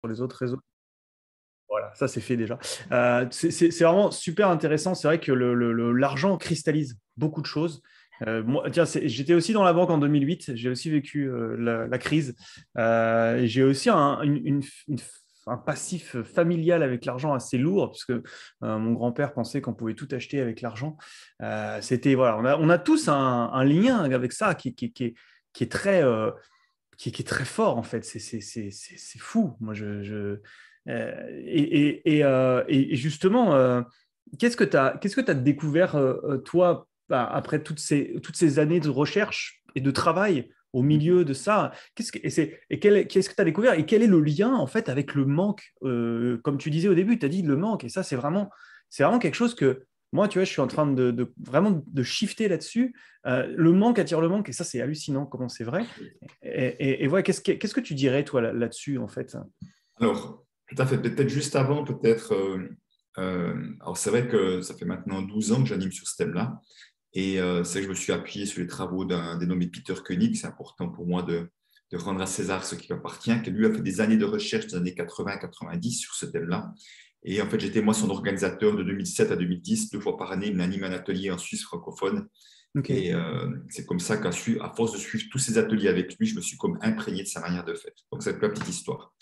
les autres réseaux. Voilà, ça c'est fait déjà. C'est vraiment super intéressant. C'est vrai que l'argent cristallise beaucoup de choses. Moi, tiens, j'étais aussi dans la banque en 2008. J'ai aussi vécu la crise. J'ai aussi un passif familial avec l'argent assez lourd, puisque mon grand-père pensait qu'on pouvait tout acheter avec l'argent. Voilà, on a tous un lien avec ça qui est très, qui est très fort en fait. C'est fou. Moi, et justement, qu'est-ce que tu as découvert, toi, après toutes ces années de recherche et de travail au milieu de ça? Qu'est-ce que tu as découvert et quel est le lien, en fait, avec le manque? Comme tu disais au début, tu as dit le manque, et ça, c'est vraiment quelque chose que moi, tu vois, je suis en train vraiment de shifter là-dessus. Le manque attire le manque, et ça, c'est hallucinant comment c'est vrai. Et ouais, qu'est-ce que tu dirais, toi, là-dessus, en fait? Alors, tout à fait. Peut-être juste avant, peut-être. Alors, c'est vrai que ça fait maintenant 12 ans que j'anime sur ce thème-là. Et c'est vrai que je me suis appuyé sur les travaux d'un dénommé Peter Koenig. C'est important pour moi de rendre à César ce qui lui appartient, qui lui a fait des années de recherche des années 80-90 sur ce thème-là. Et en fait, j'étais moi son organisateur de 2007 à 2010. 2 fois par année, il anime un atelier en Suisse francophone. Ok. Et c'est comme ça qu'à force de suivre tous ces ateliers avec lui, je me suis comme imprégné de sa manière de faire. Donc, c'est la petite histoire.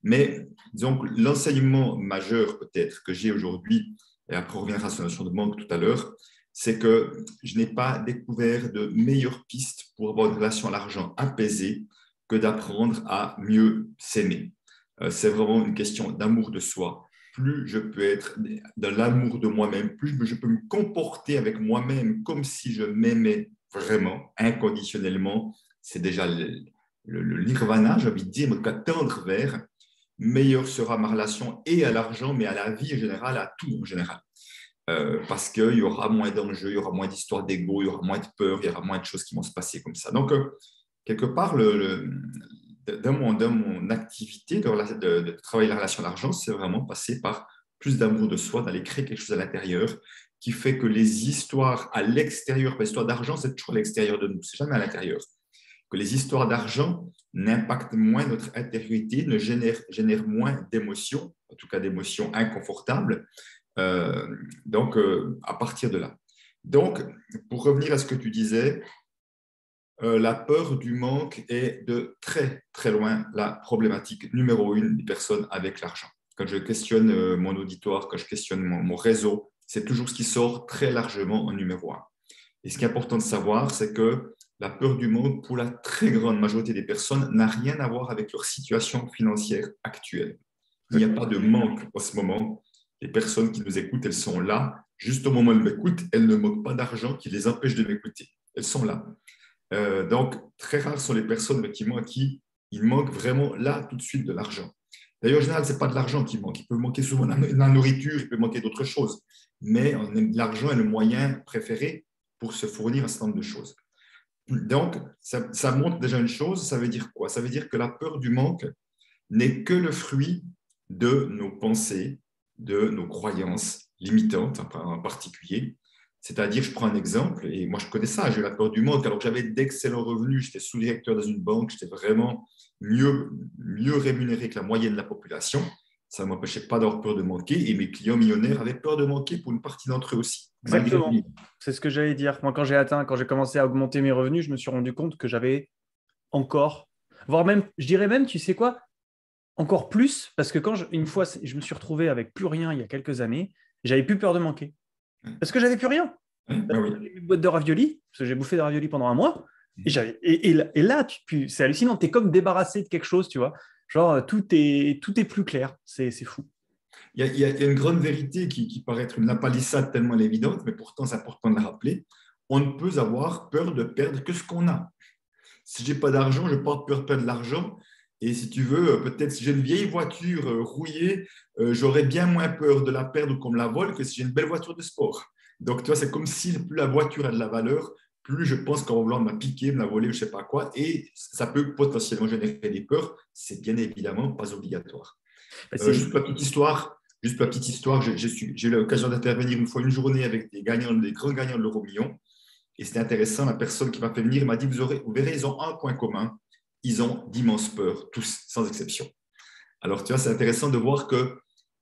Mais disons que l'enseignement majeur peut-être que j'ai aujourd'hui, et après on reviendra sur la notion de manque tout à l'heure, c'est que je n'ai pas découvert de meilleures pistes pour avoir une relation à l'argent apaisée que d'apprendre à mieux s'aimer. C'est vraiment une question d'amour de soi. Plus je peux être dans l'amour de moi-même, plus je peux me comporter avec moi-même comme si je m'aimais vraiment, inconditionnellement, c'est déjà le nirvana, j'ai envie de dire, mais qu'à tendre vers, meilleure sera ma relation et à l'argent, mais à la vie en général, à tout en général. Parce qu'il y aura moins d'enjeux, il y aura moins d'histoires d'ego, il y aura moins de peur, il y aura moins de choses qui vont se passer comme ça. Donc, quelque part, dans mon activité de travailler la relation à l'argent, c'est vraiment passer par plus d'amour de soi, d'aller créer quelque chose à l'intérieur qui fait que les histoires à l'extérieur, l'histoire d'argent, c'est toujours à l'extérieur de nous, c'est jamais à l'intérieur. Que les histoires d'argent n'impactent moins notre intériorité, génèrent moins d'émotions, en tout cas d'émotions inconfortables. À partir de là. Donc, pour revenir à ce que tu disais, la peur du manque est de très, très loin la problématique numéro 1 des personnes avec l'argent. Quand je questionne mon auditoire, quand je questionne mon réseau, c'est toujours ce qui sort très largement en numéro 1. Et ce qui est important de savoir, c'est que la peur du manque, pour la très grande majorité des personnes, n'a rien à voir avec leur situation financière actuelle. Il n'y a pas de manque en ce moment. Les personnes qui nous écoutent, elles sont là. Juste au moment où elles m'écoutent, elles ne manquent pas d'argent qui les empêche de m'écouter. Elles sont là. Donc, très rares sont les personnes effectivement à qui il manque vraiment là tout de suite de l'argent. D'ailleurs, en général, ce n'est pas de l'argent qui manque. Il peut manquer souvent la nourriture, il peut manquer d'autres choses. Mais l'argent est le moyen préféré pour se fournir un certain nombre de choses. Donc, ça montre déjà une chose, ça veut dire quoi? Ça veut dire que la peur du manque n'est que le fruit de nos pensées, de nos croyances limitantes en particulier. C'est-à-dire, je prends un exemple, et moi je connais ça, j'ai eu la peur du manque, alors que j'avais d'excellents revenus, j'étais sous-directeur dans une banque, j'étais vraiment mieux rémunéré que la moyenne de la population. Ça ne m'empêchait pas d'avoir peur de manquer, et mes clients millionnaires avaient peur de manquer pour une partie d'entre eux aussi, malgré Exactement. tout. C'est ce que j'allais dire. Moi, quand j'ai commencé à augmenter mes revenus, je me suis rendu compte que j'avais encore, voire même, je dirais même, tu sais quoi, encore plus, parce que une fois, je me suis retrouvé avec plus rien il y a quelques années, j'avais plus peur de manquer. Parce que j'avais plus rien. Ben oui. J'avais une boîte de raviolis, parce que j'ai bouffé des raviolis pendant un mois, et là, c'est hallucinant, tu es comme débarrassé de quelque chose, tu vois. Genre, tout est plus clair, c'est fou. Il y a une grande vérité qui paraît être une palissade tellement évidente, mais pourtant c'est important de la rappeler. On ne peut avoir peur de perdre que ce qu'on a. Si j'ai pas d'argent, je porte peur de perdre de l'argent. Et si tu veux, peut-être si j'ai une vieille voiture rouillée, j'aurais bien moins peur de la perdre ou qu'on me la vole que si j'ai une belle voiture de sport. Donc, tu vois, c'est comme si plus la voiture a de la valeur, plus je pense qu'on va vouloir me la piquer, me la voler, je ne sais pas quoi. Et ça peut potentiellement générer des peurs. C'est bien évidemment pas obligatoire. Bah, c'est Juste pour la petite histoire, j'ai eu l'occasion d'intervenir une fois une journée avec des grands gagnants de l'euro-million. Et c'était intéressant, la personne qui m'a fait venir m'a dit, vous verrez, ils ont un point commun, ils ont d'immenses peurs, tous, sans exception. Alors, tu vois, c'est intéressant de voir que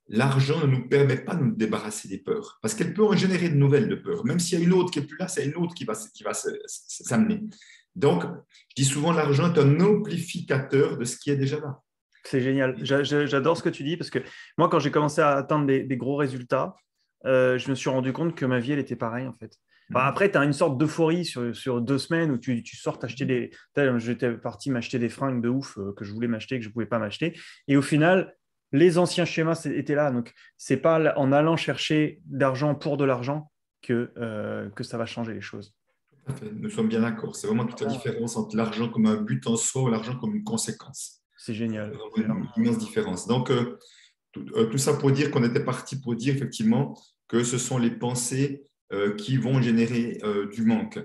l'argent ne nous permet pas de nous débarrasser des peurs, parce qu'elle peut en générer de nouvelles de peurs. Même s'il y a une autre qui est plus là, c'est une autre qui va s'amener. Donc, je dis souvent, l'argent est un amplificateur de ce qui est déjà là. C'est génial. J'adore ce que tu dis parce que moi, quand j'ai commencé à atteindre des gros résultats, je me suis rendu compte que ma vie, elle était pareille en fait. Enfin, après, tu as une sorte d'euphorie sur 2 semaines où tu sors t'acheter des. J'étais parti m'acheter des fringues de ouf que je voulais m'acheter, que je ne pouvais pas m'acheter. Et au final, les anciens schémas étaient là. Donc, c'est pas en allant chercher d'argent pour de l'argent que ça va changer les choses. Nous sommes bien d'accord. C'est vraiment toute la différence entre l'argent comme un but en soi ou l'argent comme une conséquence. C'est génial. C'est vraiment une immense différence. Donc, tout ça pour dire qu'on était parti pour dire effectivement que ce sont les pensées qui vont générer du manque.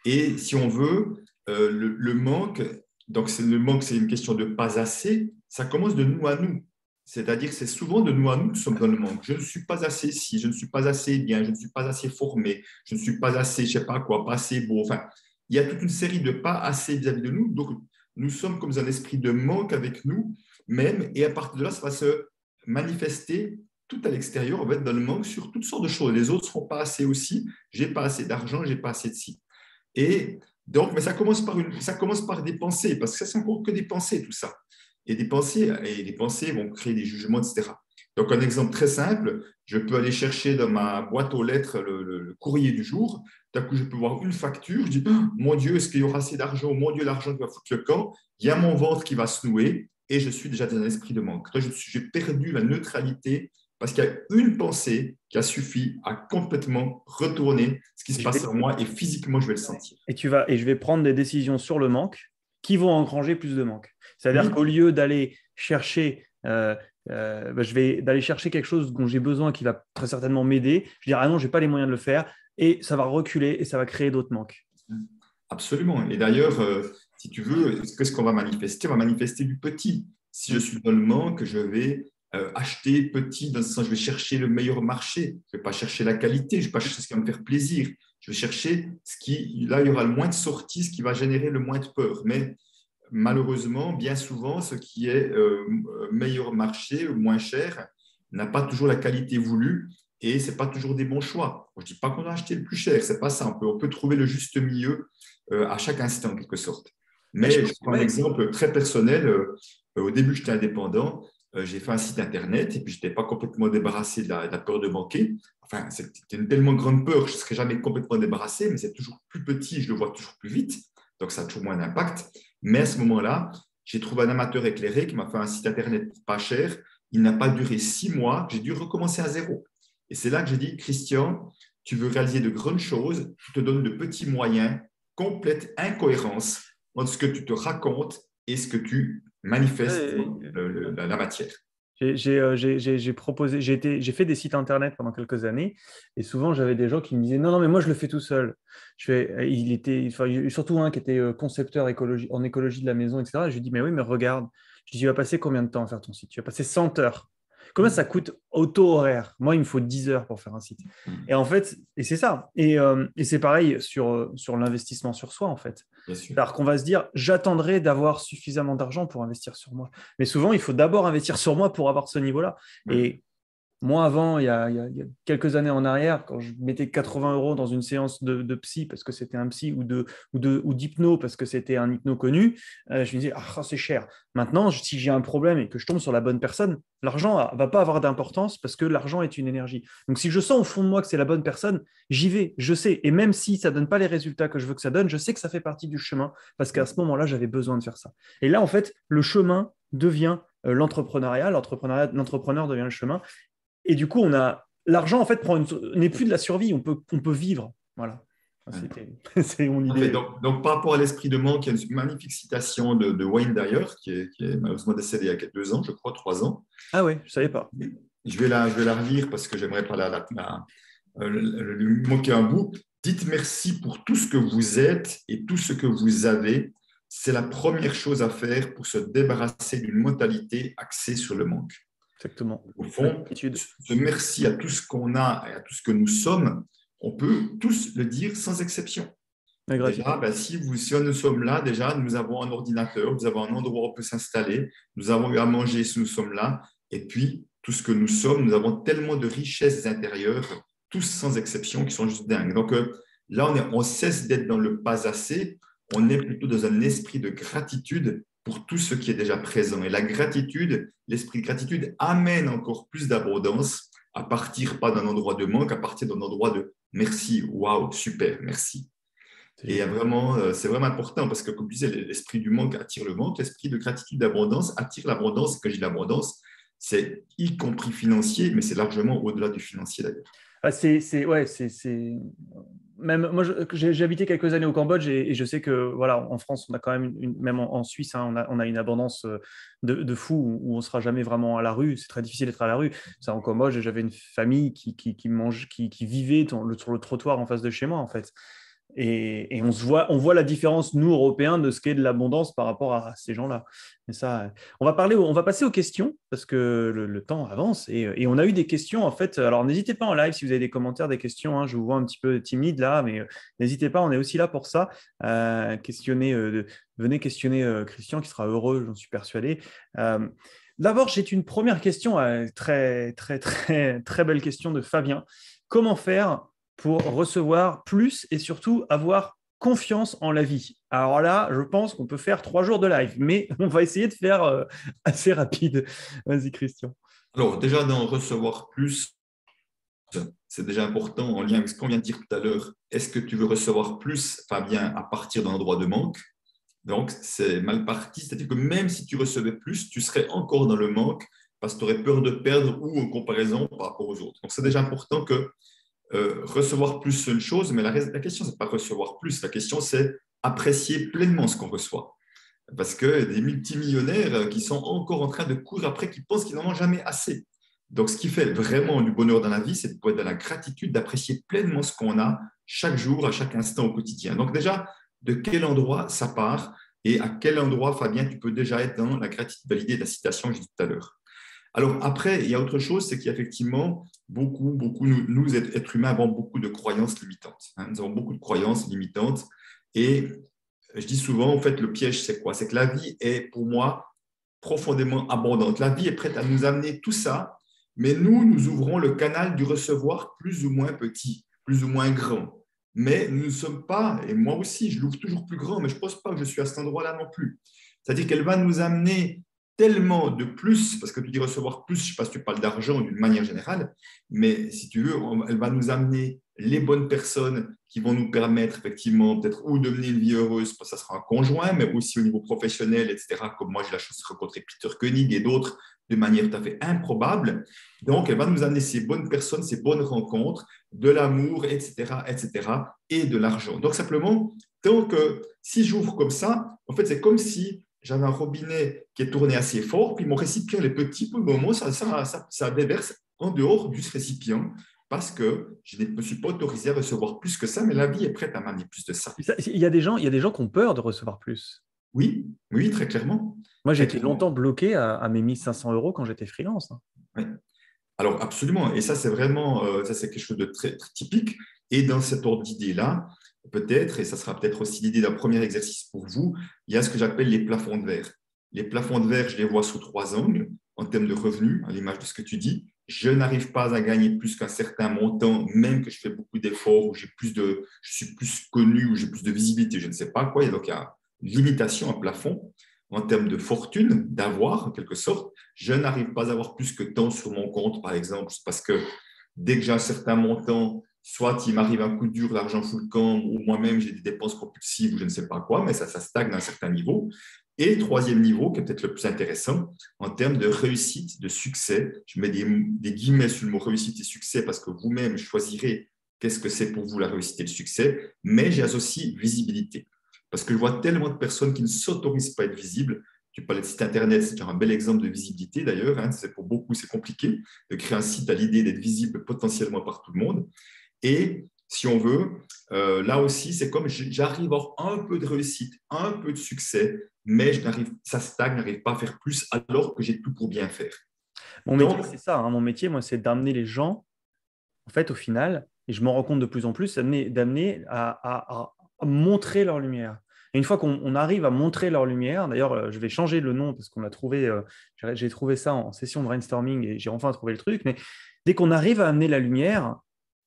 Et si on veut, le manque, donc le manque, c'est une question de pas assez, ça commence de nous à nous. C'est-à-dire que c'est souvent de nous à nous que nous sommes dans le manque. Je ne suis pas assez si, je ne suis pas assez bien, je ne suis pas assez formé, je ne suis pas assez, je ne sais pas quoi, pas assez beau. Enfin, il y a toute une série de pas assez vis-à-vis de nous. Donc, nous sommes comme un esprit de manque avec nous même. Et à partir de là, ça va se manifester tout à l'extérieur. On va être dans le manque sur toutes sortes de choses. Les autres ne seront pas assez aussi. Je n'ai pas assez d'argent, je n'ai pas assez de ci. Et donc, mais ça commence par des pensées, parce que ça, c'est encore que des pensées, tout ça. Et les pensées vont créer des jugements, etc. Donc, un exemple très simple, je peux aller chercher dans ma boîte aux lettres le courrier du jour. D'un coup, je peux voir une facture. Je dis, oh, mon Dieu, est-ce qu'il y aura assez d'argent? Mon Dieu, l'argent qui va foutre le camp. Il y a mon ventre qui va se nouer et je suis déjà dans un esprit de manque. J'ai perdu la neutralité parce qu'il y a une pensée qui a suffi à complètement retourner ce qui se passe en moi et physiquement, je vais le sentir. Et je vais prendre des décisions sur le manque qui vont engranger plus de manque. C'est-à-dire Oui. qu'au lieu d'aller chercher, je vais d'aller chercher quelque chose dont j'ai besoin qui va très certainement m'aider, je dirais ah non, je n'ai pas les moyens de le faire, et ça va reculer et ça va créer d'autres manques. Absolument. Et d'ailleurs, si tu veux, qu'est-ce qu'on va manifester? On va manifester du petit. Si je suis dans le manque, je vais acheter petit, dans le sens, je vais chercher le meilleur marché. Je ne vais pas chercher la qualité, je ne vais pas chercher ce qui va me faire plaisir. Je vais chercher là, il y aura le moins de sorties, ce qui va générer le moins de peur. Mais malheureusement, bien souvent, ce qui est meilleur marché, moins cher, n'a pas toujours la qualité voulue et ce n'est pas toujours des bons choix. Je ne dis pas qu'on doit acheter le plus cher, ce n'est pas ça. On peut trouver le juste milieu à chaque instant, en quelque sorte. Mais je prends un exemple très personnel. Au début, j'étais indépendant. J'ai fait un site internet et puis je n'étais pas complètement débarrassé de la peur de manquer. Enfin, c'était une tellement grande peur que je ne serais jamais complètement débarrassé, mais c'est toujours plus petit, je le vois toujours plus vite. Donc, ça a toujours moins d'impact. Mais à ce moment-là, j'ai trouvé un amateur éclairé qui m'a fait un site internet pas cher. Il n'a pas duré 6 mois. J'ai dû recommencer à zéro. Et c'est là que j'ai dit, Christian, tu veux réaliser de grandes choses, tu te donnes de petits moyens, complète incohérence entre ce que tu te racontes et ce que tu manifestes dans la matière. J'ai fait des sites internet pendant quelques années et souvent j'avais des gens qui me disaient non, non, mais moi je le fais tout seul. Surtout un qui était concepteur en écologie de la maison, etc. Et je lui dis, mais oui, mais regarde, je dis, tu vas passer combien de temps à faire ton site? Tu vas passer 100 heures. Combien ça coûte auto-horaire? Moi, il me faut 10 heures pour faire un site. Et en fait, et c'est ça. Et c'est pareil sur l'investissement sur soi, en fait. Alors qu'on va se dire, j'attendrai d'avoir suffisamment d'argent pour investir sur moi. Mais souvent, il faut d'abord investir sur moi pour avoir ce niveau-là. Et moi, avant, il y a quelques années en arrière, quand je mettais 80 € dans une séance de psy parce que c'était un psy ou d'hypno parce que c'était un hypno connu, je me disais, ah, c'est cher. Maintenant, si j'ai un problème et que je tombe sur la bonne personne, l'argent ne va pas avoir d'importance parce que l'argent est une énergie. Donc, si je sens au fond de moi que c'est la bonne personne, j'y vais, je sais. Et même si ça ne donne pas les résultats que je veux que ça donne, je sais que ça fait partie du chemin parce qu'à ce moment-là, j'avais besoin de faire ça. Et là, en fait, le chemin devient l'entrepreneuriat, l'entrepreneur devient le chemin. Et du coup, l'argent, en fait, n'est plus de la survie. On peut vivre. Voilà. C'est mon idée. Donc, par rapport à l'esprit de manque, il y a une magnifique citation de Wayne Dyer, qui est malheureusement décédé il y a 2 ans, je crois, 3 ans. Ah oui, je ne savais pas. Je vais la relire parce que j'aimerais pas le manquer un bout. Dites merci pour tout ce que vous êtes et tout ce que vous avez. C'est la première chose à faire pour se débarrasser d'une mentalité axée sur le manque. Exactement. Au fond, ce merci à tout ce qu'on a et à tout ce que nous sommes, on peut tous le dire sans exception. La Déjà, gratitude. ben, si nous sommes là, déjà, nous avons un ordinateur, nous avons un endroit où on peut s'installer, nous avons eu à manger si nous sommes là, et puis tout ce que nous sommes, nous avons tellement de richesses intérieures, tous sans exception, qui sont juste dingues. Donc là, on cesse d'être dans le pas assez, on est plutôt dans un esprit de gratitude pour tout ce qui est déjà présent. Et la gratitude, l'esprit de gratitude amène encore plus d'abondance à partir pas d'un endroit de manque, à partir d'un endroit de merci, waouh, super, merci. C'est Et génial. vraiment, c'est vraiment important parce que, comme tu disais, l'esprit du manque attire le manque, l'esprit de gratitude d'abondance attire l'abondance. Et quand je dis l'abondance, c'est y compris financier, mais c'est largement au-delà du financier d'ailleurs. Ah, ouais, même moi, j'ai habité quelques années au Cambodge et je sais que voilà, en France, on a quand même même en Suisse, hein, on a une abondance de fou où on sera jamais vraiment à la rue. C'est très difficile d'être à la rue. Ça, en Cambodge, j'avais une famille qui vivait sur le trottoir en face de chez moi, en fait. Et on voit la différence, nous, Européens, de ce qu'est de l'abondance par rapport à ces gens-là. Mais ça, on va passer aux questions parce que le temps avance et on a eu des questions en fait. Alors n'hésitez pas en live si vous avez des commentaires, des questions. Hein, je vous vois un petit peu timide là, mais n'hésitez pas, on est aussi là pour ça. Venez questionner Christian qui sera heureux, j'en suis persuadé. Euh, D'abord, j'ai une première question, très, très, très, très belle question de Fabien. Comment faire pour recevoir plus et surtout avoir confiance en la vie? Alors là, je pense qu'on peut faire 3 jours de live, mais on va essayer de faire assez rapide. Vas-y, Christian. Alors, déjà, d'en recevoir plus, c'est déjà important en lien avec ce qu'on vient de dire tout à l'heure. Est-ce que tu veux recevoir plus, Fabien, à partir d'un endroit de manque? Donc, c'est mal parti. C'est-à-dire que même si tu recevais plus, tu serais encore dans le manque parce que tu aurais peur de perdre ou en comparaison par rapport aux autres. Donc, c'est déjà important que recevoir plus, c'est une chose, mais la question, ce n'est pas recevoir plus. La question, c'est apprécier pleinement ce qu'on reçoit. Parce que des multimillionnaires qui sont encore en train de courir après, qui pensent qu'ils n'en ont jamais assez. Donc, ce qui fait vraiment du bonheur dans la vie, c'est de pouvoir être dans la gratitude, d'apprécier pleinement ce qu'on a chaque jour, à chaque instant au quotidien. Donc, déjà, de quel endroit ça part et à quel endroit, Fabien, tu peux déjà être dans la gratitude validée de la citation que j'ai dit tout à l'heure. Alors après, il y a autre chose, c'est qu'effectivement, nous, êtres humains, avons beaucoup de croyances limitantes. Hein. Nous avons beaucoup de croyances limitantes. Et je dis souvent, en fait, le piège, c'est quoi? C'est que la vie est, pour moi, profondément abondante. La vie est prête à nous amener tout ça, mais nous ouvrons le canal du recevoir plus ou moins petit, plus ou moins grand. Mais nous ne sommes pas, et moi aussi, je l'ouvre toujours plus grand, mais je ne pense pas que je suis à cet endroit-là non plus. C'est-à-dire qu'elle va nous amener tellement de plus, parce que tu dis recevoir plus, je ne sais pas si tu parles d'argent d'une manière générale, mais si tu veux, elle va nous amener les bonnes personnes qui vont nous permettre effectivement peut-être ou de mener une vie heureuse, parce que ça sera un conjoint, mais aussi au niveau professionnel, etc. Comme moi, j'ai la chance de rencontrer Peter Koenig et d'autres de manière tout à fait improbable. Donc, elle va nous amener ces bonnes personnes, ces bonnes rencontres, de l'amour, etc., etc., et de l'argent. Donc, simplement, tant que si j'ouvre comme ça, en fait, c'est comme si j'avais un robinet qui est tourné assez fort, puis mon récipient est petit, pour le moment, ça déverse en dehors du récipient parce que je ne me suis pas autorisé à recevoir plus que ça, mais la vie est prête à m'amener plus de ça. Il y a des gens qui ont peur de recevoir plus. Oui, oui, très clairement. Moi, j'ai Très été clairement. longtemps bloqué à mes 1 500 € quand j'étais freelance. Hein. Ouais. Alors, absolument. Et ça, c'est vraiment, ça, c'est quelque chose de très, très typique. Et dans cet ordre d'idée-là, peut-être, et ça sera peut-être aussi l'idée d'un premier exercice pour vous, il y a ce que j'appelle les plafonds de verre. Les plafonds de verre, je les vois sous 3 angles en termes de revenus, à l'image de ce que tu dis. Je n'arrive pas à gagner plus qu'un certain montant, même que je fais beaucoup d'efforts, ou je suis plus connu, ou j'ai plus de visibilité, je ne sais pas quoi. Et donc, il y a une limitation, un plafond en termes de fortune, d'avoir, en quelque sorte. Je n'arrive pas à avoir plus que tant sur mon compte, par exemple, parce que dès que j'ai un certain montant, soit il m'arrive un coup dur, l'argent fout le camp, ou moi-même j'ai des dépenses compulsives ou je ne sais pas quoi, mais ça stagne à un certain niveau. Et troisième niveau, qui est peut-être le plus intéressant, en termes de réussite, de succès, je mets des guillemets sur le mot réussite et succès parce que vous-même choisirez qu'est-ce que c'est pour vous la réussite et le succès, mais j'associe visibilité. Parce que je vois tellement de personnes qui ne s'autorisent pas à être visibles. Tu parlais de site internet, c'est un bel exemple de visibilité d'ailleurs. Hein. Pour beaucoup, c'est compliqué de créer un site à l'idée d'être visible potentiellement par tout le monde. Et si on veut, là aussi, c'est comme j'arrive à avoir un peu de réussite, un peu de succès, mais ça stagne, je n'arrive pas à faire plus alors que j'ai tout pour bien faire. Mon métier, Donc, c'est ça. Hein. Mon métier, moi, c'est d'amener les gens, en fait, au final, et je m'en rends compte de plus en plus, d'amener montrer leur lumière. Et une fois qu'on arrive à montrer leur lumière, d'ailleurs, je vais changer le nom parce qu'on a trouvé, j'ai trouvé ça en session de brainstorming et j'ai enfin trouvé le truc, mais dès qu'on arrive à amener la lumière,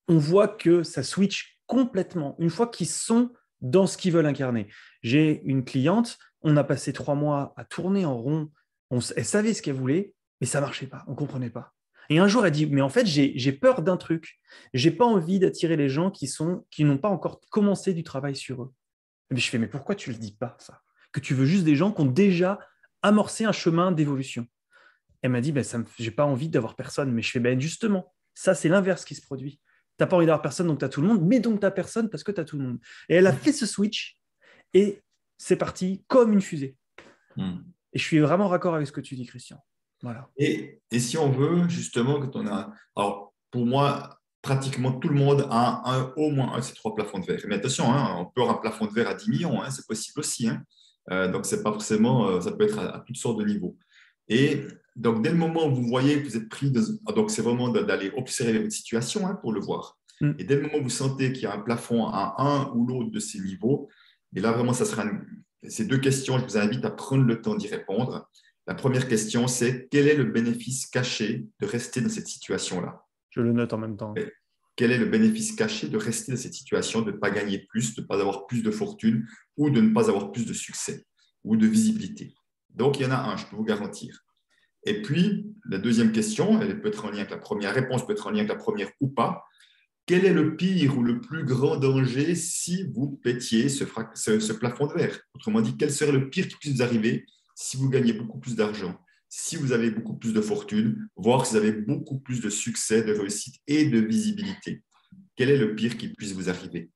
on voit que ça switch complètement, une fois qu'ils sont dans ce qu'ils veulent incarner. J'ai une cliente, on a passé 3 mois à tourner en rond, elle savait ce qu'elle voulait, mais ça ne marchait pas, on ne comprenait pas. Et un jour, elle dit, mais en fait, j'ai peur d'un truc. J'ai pas envie d'attirer les gens qui n'ont pas encore commencé du travail sur eux. Mais je fais, mais pourquoi tu ne le dis pas, ça? Que tu veux juste des gens qui ont déjà amorcé un chemin d'évolution. Elle m'a dit, ben, je n'ai pas envie d'avoir personne. Mais je fais, ben, justement, ça, c'est l'inverse qui se produit. Tu n'as pas envie d'avoir personne, donc tu as tout le monde, mais donc tu n'as personne parce que tu as tout le monde. Et elle a fait ce switch et c'est parti comme une fusée. Et je suis vraiment raccord avec ce que tu dis, Christian. Voilà. Et si on veut, justement, quand on a. Alors, pour moi, pratiquement tout le monde a au moins un de ces 3 plafonds de verre. Mais attention, hein, on peut avoir un plafond de verre à 10 millions, hein, c'est possible aussi. Hein. Donc, c'est pas forcément, ça peut être à toutes sortes de niveaux. Et donc, dès le moment où vous voyez que vous êtes pris, donc c'est vraiment d'aller observer votre situation hein, pour le voir. Et dès le moment où vous sentez qu'il y a un plafond à un ou l'autre de ces niveaux, et là, vraiment, ça sera ces 2 questions, je vous invite à prendre le temps d'y répondre. La première question, c'est quel est le bénéfice caché de rester dans cette situation-là? Je le note en même temps. Quel est le bénéfice caché de rester dans cette situation, de ne pas gagner plus, de ne pas avoir plus de fortune ou de ne pas avoir plus de succès ou de visibilité? Donc, il y en a un, je peux vous garantir. Et puis, la deuxième question, elle peut être en lien avec la première, réponse peut être en lien avec la première ou pas. Quel est le pire ou le plus grand danger si vous pétiez ce plafond de verre? Autrement dit, quel serait le pire qui puisse vous arriver si vous gagnez beaucoup plus d'argent, si vous avez beaucoup plus de fortune, voire si vous avez beaucoup plus de succès, de réussite et de visibilité? Quel est le pire qui puisse vous arriver?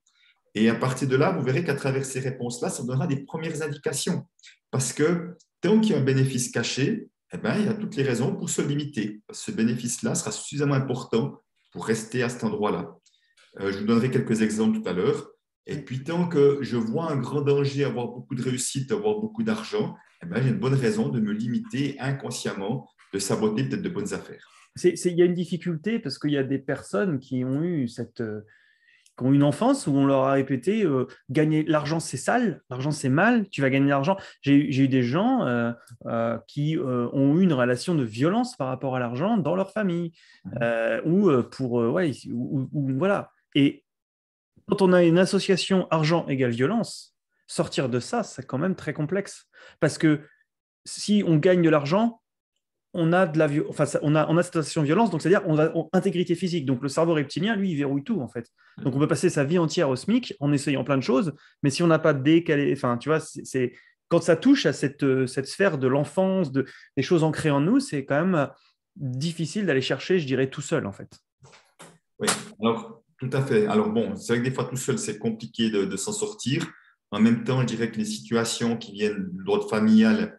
Et à partir de là, vous verrez qu'à travers ces réponses-là, ça donnera des premières indications. Parce que tant qu'il y a un bénéfice caché, eh ben, il y a toutes les raisons pour se limiter. Ce bénéfice-là sera suffisamment important pour rester à cet endroit-là. Je vous donnerai quelques exemples tout à l'heure. Et puis, tant que je vois un grand danger, avoir beaucoup de réussite, avoir beaucoup d'argent, eh ben, j'ai une bonne raison de me limiter inconsciemment, de saboter peut-être de bonnes affaires. Il y a une difficulté parce qu'il y a des personnes qui ont eu qui ont une enfance où on leur a répété gagner l'argent c'est sale, l'argent c'est mal, tu vas gagner de l'argent. J'ai eu des gens qui ont eu une relation de violence par rapport à l'argent dans leur famille voilà. Et quand on a une association argent égale violence, sortir de ça, c'est quand même très complexe parce que si on gagne de l'argent, on a on a cette association de violence, donc c'est-à-dire on a intégrité physique. Donc le cerveau reptilien, lui, il verrouille tout en fait. Donc on peut passer sa vie entière au SMIC en essayant plein de choses, mais si on n'a pas décalé, enfin tu vois, c'est quand ça touche à cette sphère de l'enfance, des choses ancrées en nous, c'est quand même difficile d'aller chercher, je dirais, tout seul en fait. Oui, alors tout à fait. Alors bon, c'est vrai que des fois tout seul, c'est compliqué de s'en sortir. En même temps, je dirais que les situations qui viennent de l'ordre familial,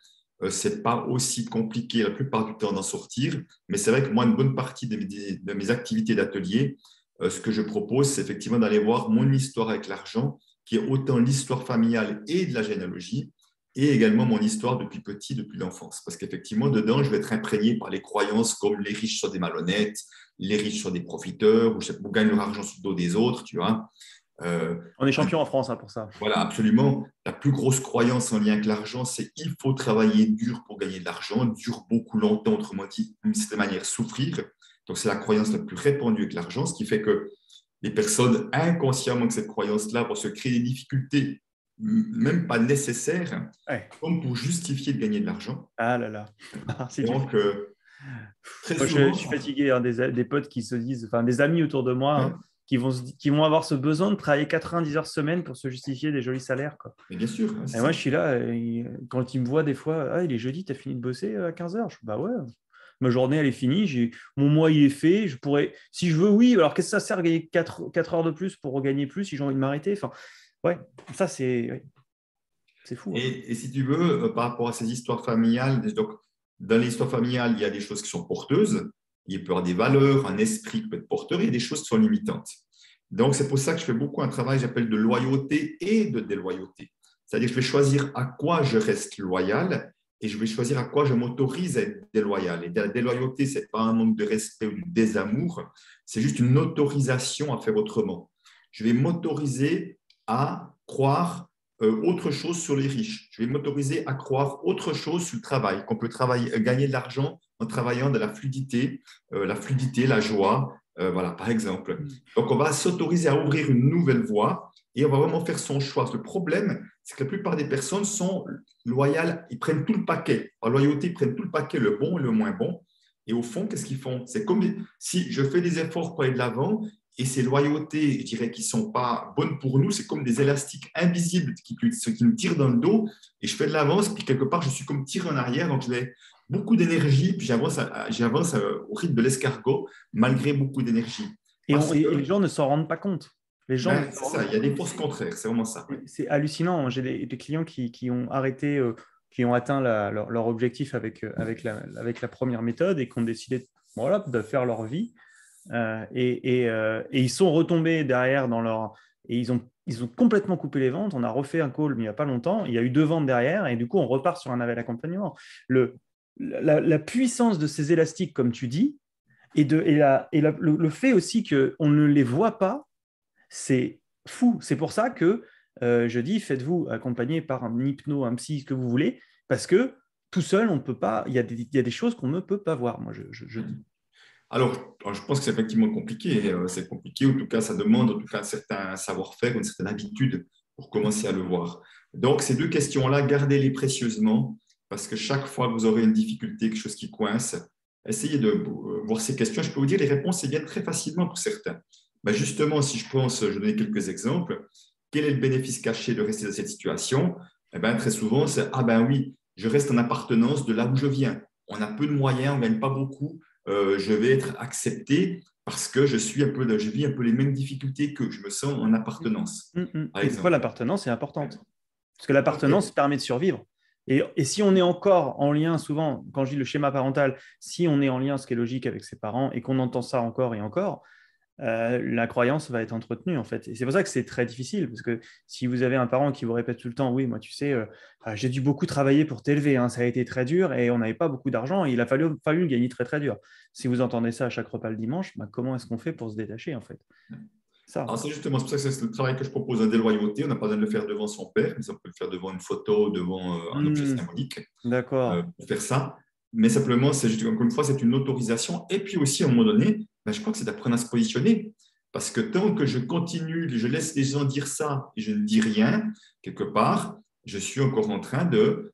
c'est pas aussi compliqué la plupart du temps d'en sortir. Mais c'est vrai que moi, une bonne partie de mes activités d'atelier, ce que je propose, c'est effectivement d'aller voir mon histoire avec l'argent, qui est autant l'histoire familiale et de la généalogie, et également mon histoire depuis petit, depuis l'enfance. Parce qu'effectivement, dedans, je vais être imprégné par les croyances comme les riches sont des malhonnêtes, les riches sont des profiteurs, ou gagnent leur argent sur le dos des autres, tu vois. On est champion en France pour ça. Voilà, absolument. La plus grosse croyance en lien avec l'argent, c'est qu'il faut travailler dur pour gagner de l'argent, dur beaucoup longtemps, autrement dit, d'une certaine manière, souffrir. Donc, c'est la croyance la plus répandue avec l'argent, ce qui fait que les personnes, inconsciemment de cette croyance-là, vont se créer des difficultés, même pas nécessaires, comme pour justifier de gagner de l'argent. Ah là là. Donc, très moi, souvent, je suis fatigué hein, des potes qui se disent, enfin des amis autour de moi, hein, qui vont avoir ce besoin de travailler 90 heures semaine pour se justifier des jolis salaires. Quoi. Mais bien sûr. Et moi, je suis là, quand ils me voient des fois, ah, il est jeudi, tu as fini de bosser à 15 heures. Je dis, bah ouais, ma journée, elle est finie, mon mois, il est fait. Je pourrais, si je veux, oui, alors qu'est-ce que ça sert de gagner 4 heures de plus pour regagner plus si j'ai envie de m'arrêter? Enfin, ouais, ça, c'est fou. Hein. Et si tu veux, par rapport à ces histoires familiales, donc, dans l'histoire familiale, il y a des choses qui sont porteuses, il peut y avoir des valeurs, un esprit qui peut être porteur, et il y a des choses qui sont limitantes. Donc, c'est pour ça que je fais beaucoup un travail, j'appelle de loyauté et de déloyauté. C'est-à-dire que je vais choisir à quoi je reste loyal et je vais choisir à quoi je m'autorise à être déloyal. Et la déloyauté, ce n'est pas un manque de respect ou du désamour, c'est juste une autorisation à faire autrement. Je vais m'autoriser à croire autre chose sur les riches. Je vais m'autoriser à croire autre chose sur le travail, qu'on peut gagner de l'argent en travaillant de la fluidité, la joie, voilà, par exemple. Donc, on va s'autoriser à ouvrir une nouvelle voie et on va vraiment faire son choix. Le problème, c'est que la plupart des personnes sont loyales, ils prennent tout le paquet. Par loyauté, ils prennent tout le paquet, le bon et le moins bon. Et au fond, qu'est-ce qu'ils font? C'est comme si je fais des efforts pour aller de l'avant et ces loyautés, je dirais, qui ne sont pas bonnes pour nous, c'est comme des élastiques invisibles qui me tirent dans le dos et je fais de l'avance, puis quelque part, je suis comme tiré en arrière, donc j'ai beaucoup d'énergie, puis j'avance au rythme de l'escargot malgré beaucoup d'énergie. Et les gens ne s'en rendent pas compte. Les gens Ben, c'est ça, il y a des forces contraires, c'est vraiment ça. C'est hallucinant. J'ai des clients qui ont arrêté, qui ont atteint leur objectif avec la première méthode et qui ont décidé voilà, de faire leur vie. Et ils sont retombés derrière dans leur… Et ils ont complètement coupé les ventes. On a refait un call, mais il n'y a pas longtemps. Il y a eu 2 ventes derrière et du coup, on repart sur un nouvel accompagnement. La puissance de ces élastiques, comme tu dis, le fait aussi qu'on ne les voit pas, c'est fou. C'est pour ça que je dis, faites-vous accompagner par un hypno, un psy, ce que vous voulez, parce que tout seul, on ne peut pas. Il y a des choses qu'on ne peut pas voir, moi, je dis. Alors, je pense que c'est effectivement compliqué. C'est compliqué, en tout cas, ça demande en tout cas un certain savoir-faire, une certaine habitude pour commencer à le voir. Donc, ces 2 questions-là, gardez-les précieusement, parce que chaque fois que vous aurez une difficulté, quelque chose qui coince, essayez de voir ces questions. Je peux vous dire, les réponses, elles viennent très facilement pour certains. Ben justement, si je pense, je vais donner quelques exemples. Quel est le bénéfice caché de rester dans cette situation? Eh ben, très souvent, c'est « Ah ben oui, je reste en appartenance de là où je viens. On a peu de moyens, on ne gagne pas beaucoup. Je vais être accepté parce que je vis un peu les mêmes difficultés que je me sens en appartenance. Et pourquoi l'appartenance est importante? Parce que l'appartenance permet de survivre. Et si on est encore en lien, souvent, quand je dis le schéma parental, si on est en lien, ce qui est logique avec ses parents, et qu'on entend ça encore et encore, la croyance va être entretenue en fait. Et c'est pour ça que c'est très difficile, parce que si vous avez un parent qui vous répète tout le temps, oui, moi tu sais, j'ai dû beaucoup travailler pour t'élever, hein, ça a été très dur et on n'avait pas beaucoup d'argent et il a fallu gagner très très dur. Si vous entendez ça à chaque repas le dimanche, bah, comment est-ce qu'on fait pour se détacher en fait? Ça. Alors, c'est justement c'est pour ça que c'est le travail que je propose en déloyauté. On n'a pas besoin de le faire devant son père, mais on peut le faire devant une photo, devant un objet symbolique. D'accord. Pour faire ça. Mais simplement, c'est juste, encore une fois, c'est une autorisation. Et puis aussi, à un moment donné, ben, je crois que c'est d'apprendre à se positionner. Parce que tant que je continue, je laisse les gens dire ça et je ne dis rien, quelque part, je suis encore en train de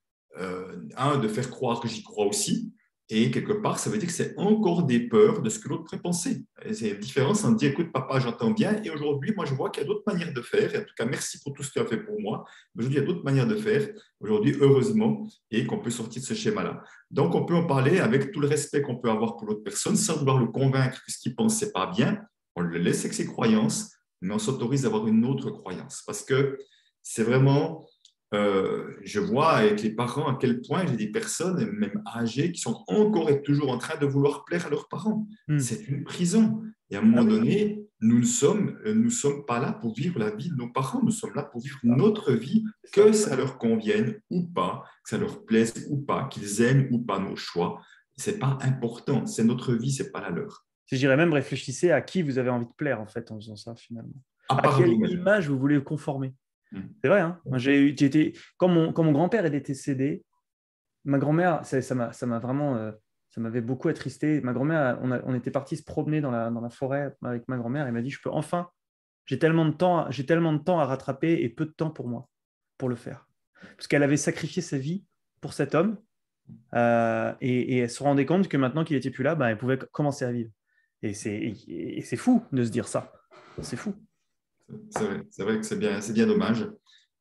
faire croire que j'y crois aussi. Et quelque part, ça veut dire que c'est encore des peurs de ce que l'autre pourrait penser. Et c'est une différence, on dit, écoute, papa, j'entends bien. Et aujourd'hui, moi, je vois qu'il y a d'autres manières de faire. Et en tout cas, merci pour tout ce que tu as fait pour moi. Mais aujourd'hui, il y a d'autres manières de faire. Aujourd'hui, heureusement, et qu'on peut sortir de ce schéma-là. Donc, on peut en parler avec tout le respect qu'on peut avoir pour l'autre personne, sans vouloir le convaincre que ce qu'il pense, ce n'est pas bien. On le laisse avec ses croyances, mais on s'autorise à avoir une autre croyance. Parce que c'est vraiment… je vois avec les parents à quel point j'ai des personnes, même âgées, qui sont encore et toujours en train de vouloir plaire à leurs parents. C'est une prison. Et à un moment donné, nous ne sommes pas là pour vivre la vie de nos parents. Nous sommes là pour vivre notre vie, que ça leur convienne ou pas, que ça leur plaise ou pas, qu'ils aiment ou pas nos choix. Ce n'est pas important. C'est notre vie, ce n'est pas la leur. Je dirais même, réfléchissez à qui vous avez envie de plaire en fait en faisant ça finalement. À quelle image vous voulez conformer? C'est vrai, hein. Moi, quand mon grand-père est décédé, ma grand-mère, ça m'a vraiment, ça m'avait beaucoup attristé. Ma grand-mère, on était partis se promener dans la forêt avec ma grand-mère. Elle m'a dit, j'ai tellement de temps à rattraper et peu de temps pour moi, pour le faire. Parce qu'elle avait sacrifié sa vie pour cet homme et elle se rendait compte que maintenant qu'il n'était plus là, elle pouvait commencer à vivre. Et c'est fou de se dire ça. C'est fou. C'est vrai que c'est bien dommage.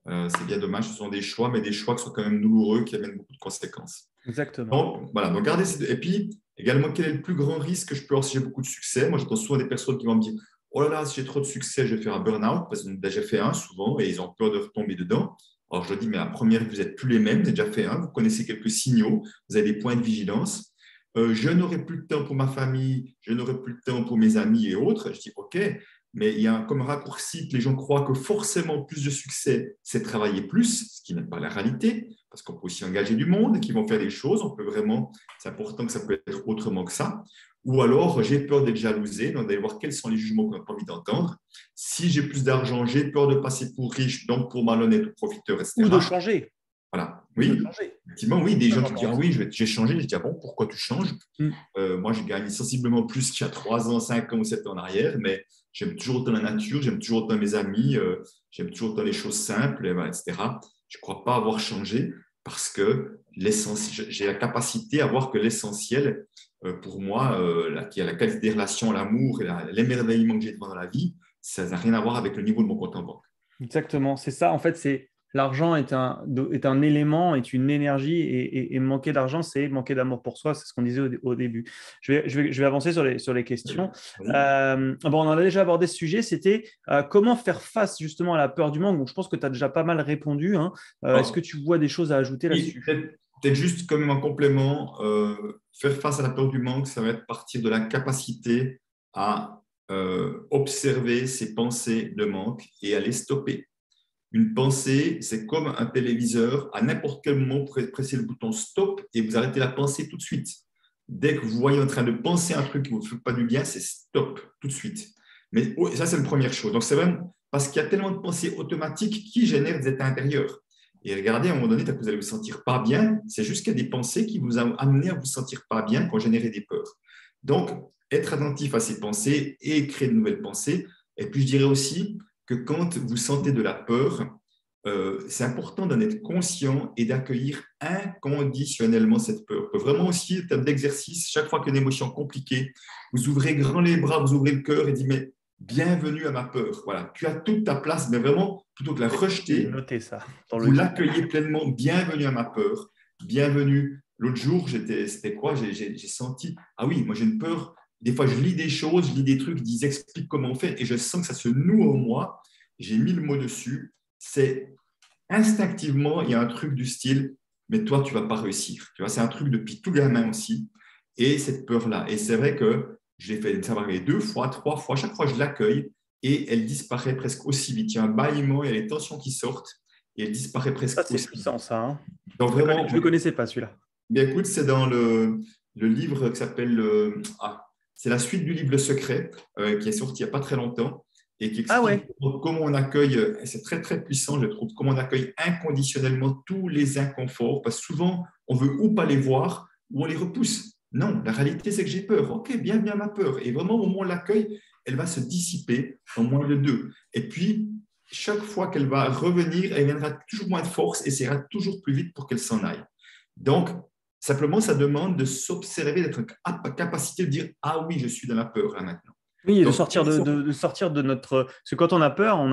C'est bien dommage, ce sont des choix, mais des choix qui sont quand même douloureux, qui amènent beaucoup de conséquences. Exactement. Donc, voilà, donc gardez ces deux. Et puis, également, quel est le plus grand risque que je peux avoir si j'ai beaucoup de succès? Moi, j'entends souvent des personnes qui vont me dire, oh là là, si j'ai trop de succès, je vais faire un burn-out, parce qu'ils ont déjà fait un souvent, et ils ont peur de retomber dedans. Alors, je leur dis, mais à la première, vous n'êtes plus les mêmes, vous avez déjà fait un, vous connaissez quelques signaux, vous avez des points de vigilance. Je n'aurai plus de temps pour ma famille, je n'aurai plus de temps pour mes amis et autres. Je dis, OK, mais il y a comme un raccourci que les gens croient que forcément plus de succès, c'est travailler plus, ce qui n'est pas la réalité, parce qu'on peut aussi engager du monde qui vont faire des choses. On peut vraiment, c'est important que ça peut être autrement que ça. Ou alors, j'ai peur d'être jalousé, donc d'aller voir quels sont les jugements qu'on n'a pas envie d'entendre. Si j'ai plus d'argent, j'ai peur de passer pour riche, donc pour malhonnête ou profiteur, Ou de etc. changer. Voilà. Ou de Oui, changer. effectivement, oui, des Très gens qui disent, ah important. oui, j'ai changé. Je dis, ah bon, pourquoi tu changes? Mm. Moi, je gagne sensiblement plus qu'il y a 3 ans, 5 ans ou 7 ans en arrière, mais j'aime toujours autant la nature, j'aime toujours autant mes amis, j'aime toujours autant les choses simples, et voilà, etc. Je ne crois pas avoir changé parce que j'ai la capacité à voir que l'essentiel, pour moi, qui est la qualité des relations, l'amour et l'émerveillement que j'ai devant dans la vie, ça n'a rien à voir avec le niveau de mon compte en banque. Exactement, c'est ça. En fait, c'est l'argent est un élément, est une énergie, et manquer d'argent, c'est manquer d'amour pour soi. C'est ce qu'on disait au début. Je vais avancer sur les questions. Oui. Bon, on en a déjà abordé ce sujet. C'était comment faire face justement à la peur du manque. Donc, je pense que tu as déjà pas mal répondu, hein. Est-ce que Alors, tu vois des choses à ajouter oui, là-dessus? peut-être juste comme un complément, faire face à la peur du manque, ça va être partir de la capacité à observer ses pensées de manque et à les stopper. Une pensée, c'est comme un téléviseur. À n'importe quel moment, vous pressez le bouton stop et vous arrêtez la pensée tout de suite. Dès que vous voyez en train de penser un truc qui ne vous fait pas du bien, c'est stop tout de suite. Mais ça, c'est la première chose. Donc, c'est vraiment parce qu'il y a tellement de pensées automatiques qui génèrent des états intérieurs. Et regardez, à un moment donné, vous allez vous sentir pas bien, c'est juste qu'il y a des pensées qui vous ont amené à vous sentir pas bien, qui ont généré des peurs. Donc, être attentif à ces pensées et créer de nouvelles pensées. Et puis, je dirais aussi que quand vous sentez de la peur, c'est important d'en être conscient et d'accueillir inconditionnellement cette peur. Vraiment aussi, en termes d'exercice, chaque fois qu'il y a une émotion compliquée, vous ouvrez grand les bras, vous ouvrez le cœur et dites, mais bienvenue à ma peur. Voilà, tu as toute ta place, mais vraiment, plutôt que la J'ai rejeter, noté ça dans vous le. l'accueillez pleinement. Bienvenue à ma peur. Bienvenue. L'autre jour, c'était quoi? J'ai senti, ah oui, moi j'ai une peur. Des fois, je lis des choses, je lis des trucs, ils expliquent comment on fait et je sens que ça se noue en moi. J'ai mis le mot dessus. C'est instinctivement, il y a un truc du style, mais toi, tu ne vas pas réussir. Tu vois, c'est un truc depuis tout gamin aussi. Et cette peur-là. Et c'est vrai que je l'ai fait, ça va arriver 2 fois, 3 fois. Chaque fois, je l'accueille et elle disparaît presque aussi vite. Il y a un bâillement, il y a les tensions qui sortent et elle disparaît Ça, presque c'est aussi vite. puissant, ça, hein. Donc vraiment, Je ne le connaissais pas, celui-là. bien écoute, c'est dans le livre qui s'appelle c'est la suite du livre Le Secret, qui est sorti il n'y a pas très longtemps et qui Ah explique ouais. comment on accueille, et c'est très très puissant, je trouve, comment on accueille inconditionnellement tous les inconforts, parce que souvent, on veut ou pas les voir ou on les repousse. Non, la réalité, c'est que j'ai peur. Ok, bienvenue à ma peur. Et vraiment, au moment où on l'accueille, elle va se dissiper en moins de deux. Et puis, chaque fois qu'elle va revenir, elle viendra toujours moins de force et ça ira toujours plus vite pour qu'elle s'en aille. Donc, simplement, ça demande de s'observer, d'être en capacité de dire, ah oui, je suis dans la peur là maintenant. Oui, et de Donc, sortir de sortir de notre. Parce que quand on a peur,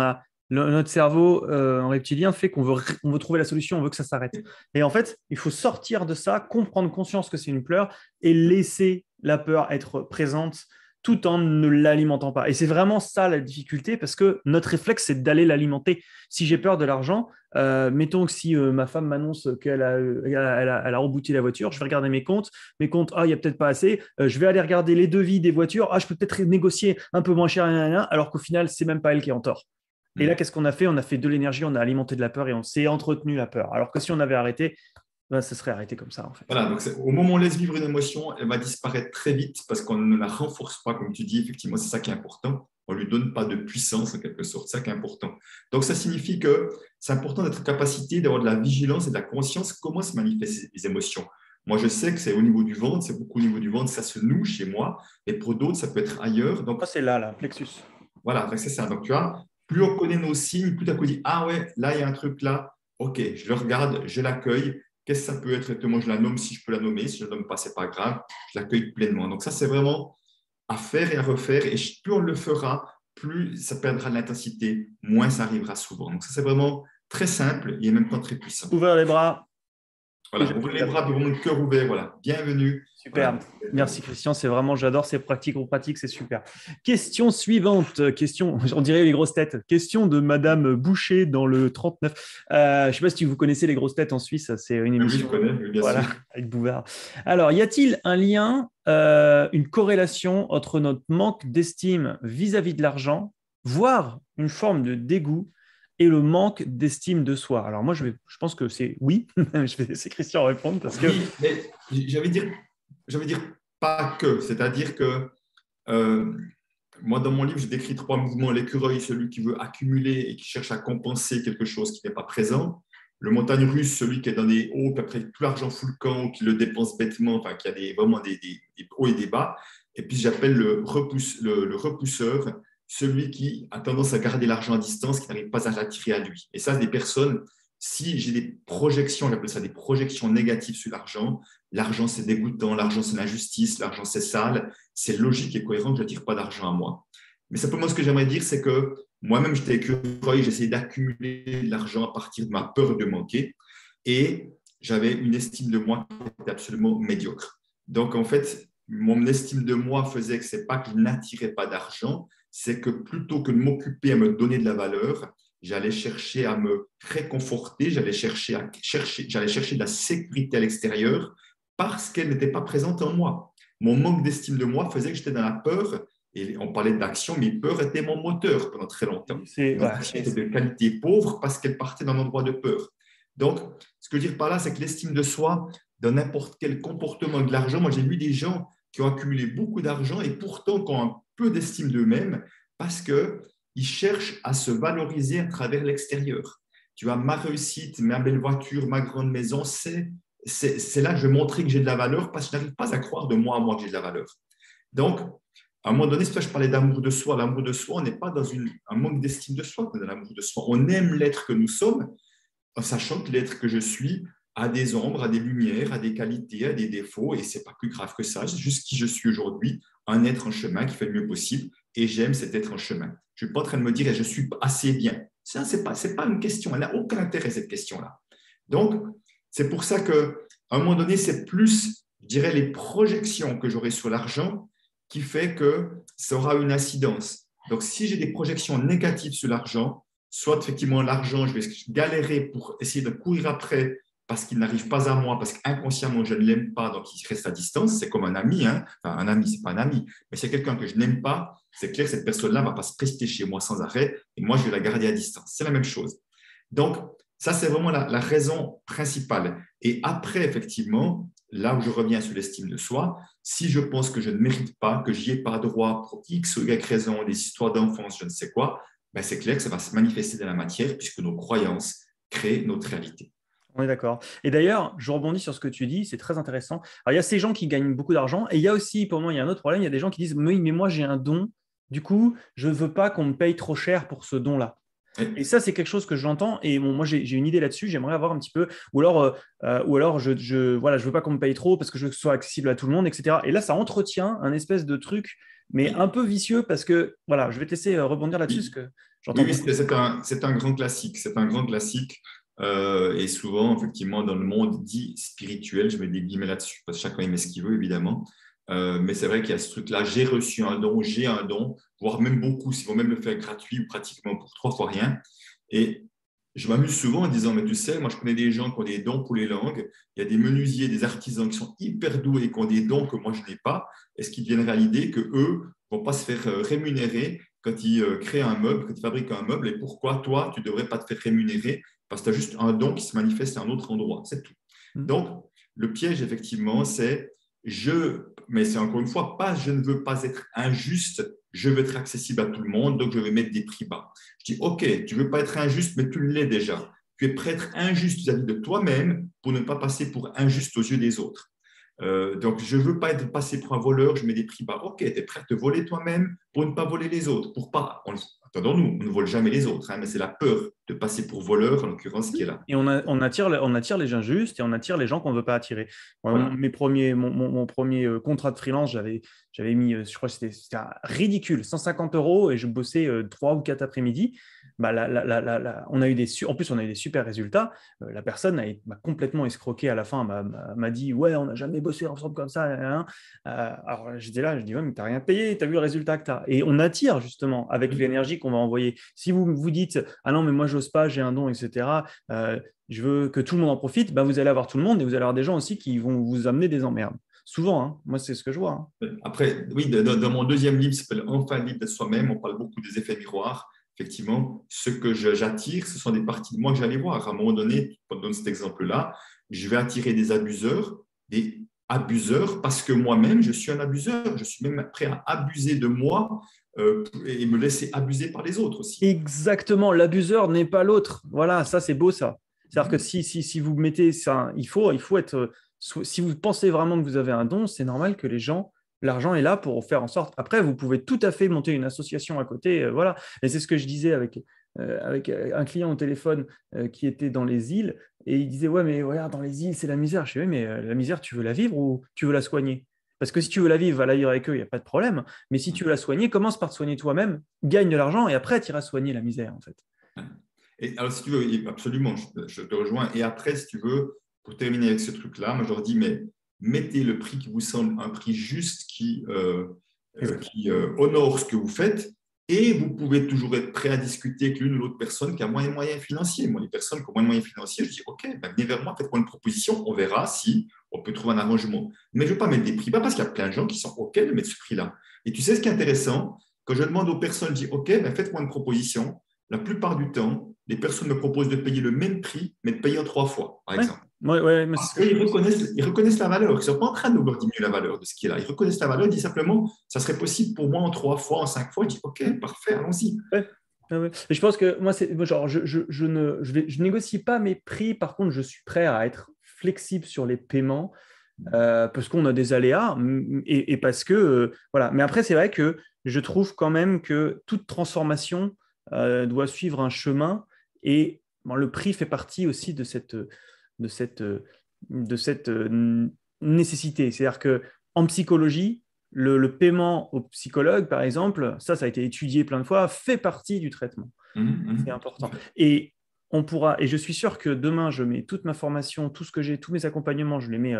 notre cerveau en reptilien fait on veut trouver la solution, on veut que ça s'arrête. Et en fait, il faut sortir de ça, comprendre conscience que c'est une peur et laisser la peur être présente tout en ne l'alimentant pas. Et c'est vraiment ça la difficulté parce que notre réflexe, c'est d'aller l'alimenter. Si j'ai peur de l'argent, mettons que si ma femme m'annonce qu'elle a rebooté la voiture, je vais regarder mes comptes, ah, il n'y a peut-être pas assez, je vais aller regarder les devis des voitures, ah, je peux peut-être négocier un peu moins cher, alors qu'au final, c'est même pas elle qui est en tort. Et là, qu'est-ce qu'on a fait? On a fait de l'énergie, on a alimenté de la peur et on s'est entretenu la peur. Alors que si on avait arrêté, ben, ça serait arrêté comme ça, en fait. voilà, donc au moment où on laisse vivre une émotion, elle va disparaître très vite parce qu'on ne la renforce pas, comme tu dis, effectivement, c'est ça qui est important. On ne lui donne pas de puissance, en quelque sorte, c'est ça qui est important. Donc, ça signifie que c'est important d'être en capacité d'avoir de la vigilance et de la conscience comment se manifestent les émotions. Moi, je sais que c'est au niveau du ventre, c'est beaucoup au niveau du ventre, ça se noue chez moi, et pour d'autres, ça peut être ailleurs. Donc, Ça, c'est là, plexus. voilà, c'est ça. Donc, tu vois, plus on connaît nos signes, plus à coup, on dit, ah ouais, là, il y a un truc là, ok, je le regarde, je l'accueille. Qu'est-ce que ça peut être? Moi, je la nomme si je peux la nommer. Si je ne la nomme pas, ce n'est pas grave. Je l'accueille pleinement. Donc, ça, c'est vraiment à faire et à refaire. Et plus on le fera, plus ça perdra de l'intensité, moins ça arrivera souvent. Donc, ça, c'est vraiment très simple et en même temps très puissant. Ouvrir les bras et Voilà, ouvrez les j'accueille. bras, vraiment le cœur ouvert. Voilà, bienvenue. Super. Voilà. Merci Christian, c'est vraiment, j'adore ces pratiques, c'est super. Question suivante, question, on dirait les grosses têtes. Question de Madame Boucher dans le 39. Je ne sais pas si vous connaissez les grosses têtes en Suisse, c'est une Oui, je émission, connais, oui, bien voilà, sûr. avec Bouvard. Alors, y a-t-il un lien, une corrélation entre notre manque d'estime vis-à-vis de l'argent, voire une forme de dégoût et le manque d'estime de soi? Alors moi, je pense que c'est oui. Je vais laisser Christian répondre parce que Oui, mais j'avais dire pas que. C'est-à-dire que moi, dans mon livre, je décris 3 mouvements. L'écureuil, celui qui veut accumuler et qui cherche à compenser quelque chose qui n'est pas présent. Le montagne russe, celui qui est dans des hauts, puis après tout l'argent fout le camp, qui le dépense bêtement, enfin, qui a vraiment des hauts et des bas. Et puis, j'appelle le repousseur, celui qui a tendance à garder l'argent à distance, qui n'arrive pas à l'attirer à lui. Et ça, des personnes, si j'ai des projections, j'appelle ça des projections négatives sur l'argent c'est dégoûtant, l'argent c'est l'injustice, l'argent c'est sale, c'est logique et cohérent que je n'attire pas d'argent à moi. Mais simplement, ce que j'aimerais dire, c'est que moi-même, j'étais écureuil, j'essayais d'accumuler de l'argent à partir de ma peur de manquer et j'avais une estime de moi qui était absolument médiocre. Donc, en fait, mon estime de moi faisait que ce n'est pas que je n'attirais pas d'argent, c'est que plutôt que de m'occuper à me donner de la valeur, j'allais chercher à me réconforter, j'allais chercher de la sécurité à l'extérieur parce qu'elle n'était pas présente en moi. Mon manque d'estime de moi faisait que j'étais dans la peur. Et on parlait d'action, mais peur était mon moteur pendant très longtemps. Mon action était de qualité pauvre parce qu'elle partait d'un endroit de peur. Donc, ce que je veux dire par là, c'est que l'estime de soi, dans n'importe quel comportement de l'argent, moi j'ai vu des gens qui ont accumulé beaucoup d'argent et pourtant qui ont un peu d'estime d'eux-mêmes parce qu'ils cherchent à se valoriser à travers l'extérieur. Tu vois, ma réussite, ma belle voiture, ma grande maison, c'est là que je vais montrer que j'ai de la valeur parce que je n'arrive pas à croire de moi à moi que j'ai de la valeur. Donc, à un moment donné, c'est toi, je parlais d'amour de soi. L'amour de soi, on n'est pas dans un manque d'estime de soi, on est dans l'amour de soi. On aime l'être que nous sommes, en sachant que l'être que je suis a des ombres, a des lumières, a des qualités, a des défauts, et c'est pas plus grave que ça. C'est juste qui je suis aujourd'hui, un être en chemin qui fait le mieux possible, et j'aime cet être en chemin. Je ne suis pas en train de me dire, je suis assez bien. Ça, c'est pas une question. Elle n'a aucun intérêt, cette question-là. Donc, c'est pour ça qu'à un moment donné, c'est plus, je dirais, les projections que j'aurai sur l'argent qui fait que ça aura une incidence. Donc, si j'ai des projections négatives sur l'argent, soit effectivement l'argent, je vais galérer pour essayer de courir après parce qu'il n'arrive pas à moi, parce qu'inconsciemment, je ne l'aime pas, donc il reste à distance. C'est comme un ami. Hein. Enfin, un ami, ce n'est pas un ami, mais c'est quelqu'un que je n'aime pas. C'est clair, cette personne-là ne va pas se prester chez moi sans arrêt et moi, je vais la garder à distance. C'est la même chose. Donc, ça, c'est vraiment la raison principale. Et après, effectivement, là où je reviens sur l'estime de soi, si je pense que je ne mérite pas, que j'y ai pas droit pour X ou Y raison, des histoires d'enfance, je ne sais quoi, ben c'est clair que ça va se manifester dans la matière puisque nos croyances créent notre réalité. On est d'accord. Et d'ailleurs, je rebondis sur ce que tu dis, c'est très intéressant. Alors, il y a ces gens qui gagnent beaucoup d'argent et il y a aussi, pour moi, il y a un autre problème, il y a des gens qui disent, oui, mais moi, j'ai un don, du coup, je ne veux pas qu'on me paye trop cher pour ce don-là. Et ça, c'est quelque chose que j'entends. Et bon, moi, j'ai une idée là-dessus. J'aimerais avoir un petit peu. Ou alors voilà, je veux pas qu'on me paye trop parce que je veux que ce soit accessible à tout le monde, etc. Et là, ça entretient un espèce de truc, mais un peu vicieux parce que, voilà, je vais tester rebondir là-dessus parce que j'entends Oui, beaucoup. c'est un grand classique. C'est un grand classique. Et souvent, effectivement, dans le monde dit spirituel, je mets des guillemets là-dessus parce que chacun aime ce qu'il veut, évidemment. Mais c'est vrai qu'il y a ce truc-là, j'ai reçu un don, j'ai un don, voire même beaucoup, s'ils vont même le faire gratuit ou pratiquement pour 3 fois rien. Et je m'amuse souvent en disant, mais tu sais, moi je connais des gens qui ont des dons pour les langues, il y a des menuisiers, des artisans qui sont hyper doués et qui ont des dons que moi je n'ai pas. Est-ce qu'ils viennent à l'idée qu'eux ne vont pas se faire rémunérer quand ils créent un meuble, quand ils fabriquent un meuble, et pourquoi toi, tu ne devrais pas te faire rémunérer parce que tu as juste un don qui se manifeste à un autre endroit, c'est tout. Donc, le piège, effectivement, mais c'est encore une fois, pas je ne veux pas être injuste, je veux être accessible à tout le monde, donc je vais mettre des prix bas. Je dis, OK, tu ne veux pas être injuste, mais tu l'es déjà. Tu es prêt à être injuste vis-à-vis de toi-même pour ne pas passer pour injuste aux yeux des autres. Donc, je ne veux pas être passé pour un voleur, je mets des prix bas. OK, tu es prêt à te voler toi-même pour ne pas voler les autres. Pour pas, attendons-nous, on ne vole jamais les autres, hein, mais c'est la peur de passer pour voleur, en l'occurrence, qui est là. Et on attire les gens justes et on attire les gens qu'on ne veut pas attirer. Voilà. Mon premier contrat de freelance, j'avais mis, je crois que c'était ridicule, 150 € et je bossais 3 ou 4 après-midi. Bah, on a eu en plus, on a eu des super résultats. La personne m'a complètement escroqué à la fin, m'a dit, ouais, on n'a jamais bossé ensemble comme ça. Hein. Alors j'étais là, je dis, ouais, mais tu n'as rien payé, tu as vu le résultat que tu as. Et on attire justement avec l'énergie qu'on va envoyer. Si vous vous dites, ah non, mais moi, j'ose pas, j'ai un don, etc. Je veux que tout le monde en profite, bah, vous allez avoir tout le monde et vous allez avoir des gens aussi qui vont vous amener des emmerdes. Souvent, hein, moi, c'est ce que je vois. Hein. Après, oui, dans mon deuxième livre, qui s'appelle Enfin libre d'être soi-même, on parle beaucoup des effets miroirs. Effectivement, ce que j'attire, ce sont des parties de moi que j'allais voir. À un moment donné, pour te donner cet exemple-là, je vais attirer des abuseurs, abuseur parce que moi-même, je suis un abuseur. Je suis même prêt à abuser de moi et me laisser abuser par les autres aussi. Exactement, l'abuseur n'est pas l'autre. Voilà, ça c'est beau ça. C'est-à-dire que Mhm. si vous mettez ça, il faut être. Si vous pensez vraiment que vous avez un don, c'est normal que l'argent est là pour faire en sorte. Après, vous pouvez tout à fait monter une association à côté. Voilà. Et c'est ce que je disais avec un client au téléphone qui était dans les îles et il disait, ouais, mais regarde, dans les îles, c'est la misère. Je dis, oui, mais la misère, tu veux la vivre ou tu veux la soigner? Parce que si tu veux la vivre, va la vivre avec eux, il n'y a pas de problème. Mais si tu veux la soigner, commence par te soigner toi-même, gagne de l'argent et après, tu iras soigner la misère, en fait. Et alors, si tu veux, absolument, je te rejoins. Et après, si tu veux, pour terminer avec ce truc-là, moi, je leur dis, mais mettez le prix qui vous semble un prix juste qui honore ce que vous faites. Et vous pouvez toujours être prêt à discuter avec l'une ou l'autre personne qui a moins de moyens financiers. Moi, les personnes qui ont moins de moyens financiers, je dis, OK, ben, venez vers moi, faites-moi une proposition, on verra si on peut trouver un arrangement. Mais je ne veux pas mettre des prix bas parce qu'il y a plein de gens qui sont OK de mettre ce prix-là. Et tu sais ce qui est intéressant? Quand je demande aux personnes, je dis, OK, ben, faites-moi une proposition. La plupart du temps, les personnes me proposent de payer le même prix, mais de payer en 3 fois, par Ouais, exemple. ouais, ouais, mais c'est Parce ce que je qu'ils pense. reconnaissent la valeur. Ils ne sont pas en train de vouloir diminuer la valeur de ce qui est là. Ils reconnaissent la valeur, ils disent simplement, ça serait possible pour moi en 3 fois, en 5 fois. Je dis, OK, parfait, allons-y. Ouais. Ouais, ouais. Et je pense que moi, c'est genre, je négocie pas mes prix. Par contre, je suis prêt à être flexible sur les paiements parce qu'on a des aléas et parce que voilà. Mais après, c'est vrai que je trouve quand même que toute transformation doit suivre un chemin et bon, le prix fait partie aussi de cette, de cette nécessité. C'est-à-dire que en psychologie, le paiement au psychologue, par exemple, ça a été étudié plein de fois, fait partie du traitement. C'est Tout à important. fait. Et on pourra, et je suis sûr que demain, je mets toute ma formation, tout ce que j'ai, tous mes accompagnements, je les mets,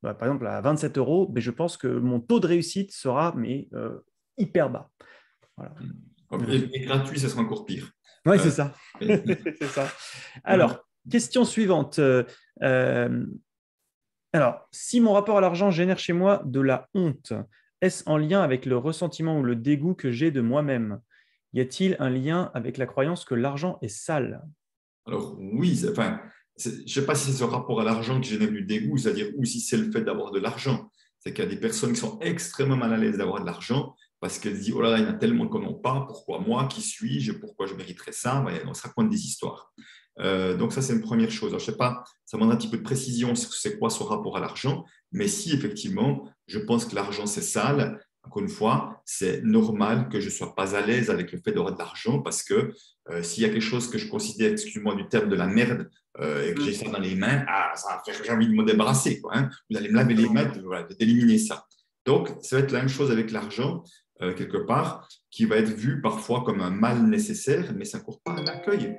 par exemple, à 27 euros, mais je pense que mon taux de réussite sera hyper bas. Voilà. Et gratuit, ça sera encore pire. Oui, c'est Euh, ça. et- C'est ça. voilà. Alors, question suivante. Euh, alors, si mon rapport à l'argent génère chez moi de la honte, est-ce en lien avec le ressentiment ou le dégoût que j'ai de moi-même? Y a-t-il un lien avec la croyance que l'argent est sale? Alors, oui, enfin, je ne sais pas si c'est ce rapport à l'argent qui génère du dégoût, c'est-à-dire, ou si c'est le fait d'avoir de l'argent. C'est qu'il y a des personnes qui sont extrêmement mal à l'aise d'avoir de l'argent parce qu'elles se disent, oh là là, il y en a tellement qu'on n'en pas, pourquoi moi, qui suis-je, pourquoi je mériterais ça? Ouais, on se raconte des histoires. Donc ça, c'est une première chose. Alors, je ne sais pas, ça demande un petit peu de précision sur c'est quoi ce rapport à l'argent, mais si effectivement, je pense que l'argent, c'est sale, encore une fois, c'est normal que je ne sois pas à l'aise avec le fait d'avoir de l'argent parce que s'il y a quelque chose que je considère, excuse-moi du terme, de la merde, et que j'ai ça dans les mains, ça va faire que j'ai envie de me débarrasser, quoi, hein. Vous allez me laver les mains, voilà, d'éliminer ça. Donc, ça va être la même chose avec l'argent, quelque part, qui va être vu parfois comme un mal nécessaire, mais ça ne court pas un accueil.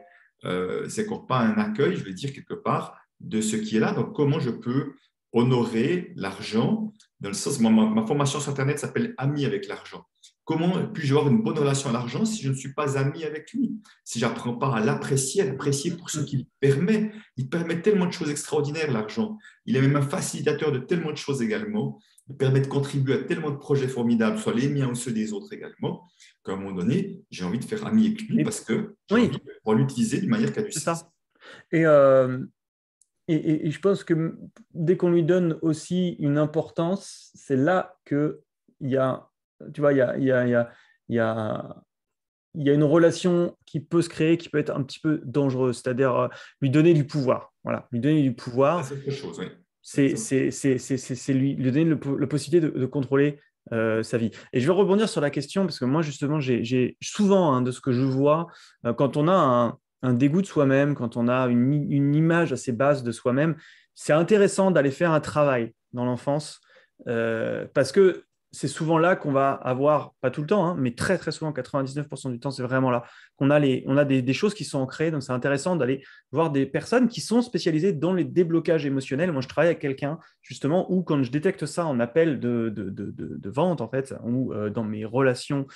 C'est encore pas un accueil, je vais dire, quelque part, de ce qui est là. Donc, comment je peux honorer l'argent dans le sens, ma formation sur Internet s'appelle Ami avec l'argent. Comment puis-je avoir une bonne relation à l'argent si je ne suis pas ami avec lui? Si je n'apprends pas à l'apprécier pour ce qu'il permet. Il permet tellement de choses extraordinaires, l'argent. Il est même un facilitateur de tellement de choses également. Il permet de contribuer à tellement de projets formidables, soit les miens ou ceux des autres également, qu'à un moment donné, j'ai envie de faire ami avec lui Et- parce que j'ai oui, envie de pouvoir l'utiliser d'une manière qui a du c'est sens. ça. Et, et je pense que dès qu'on lui donne aussi une importance, c'est là que il y a, tu vois, il y a, il y a une relation qui peut se créer, qui peut être un petit peu dangereuse, c'est-à-dire lui donner du pouvoir. Voilà, lui donner du Ça, pouvoir, c'est autre chose, oui. c'est lui donner la possibilité de contrôler sa vie. Et je vais rebondir sur la question, parce que moi, justement, j'ai souvent, hein, de ce que je vois, quand on a un dégoût de soi-même, quand on a une image assez basse de soi-même, c'est intéressant d'aller faire un travail dans l'enfance, parce que c'est souvent là qu'on va avoir, pas tout le temps, hein, mais très très souvent, 99% du temps, c'est vraiment là qu'on a, on a des choses qui sont ancrées. Donc c'est intéressant d'aller voir des personnes qui sont spécialisées dans les déblocages émotionnels. Moi, je travaille avec quelqu'un, justement, où quand je détecte ça en appel de vente, en fait, ou dans mes relations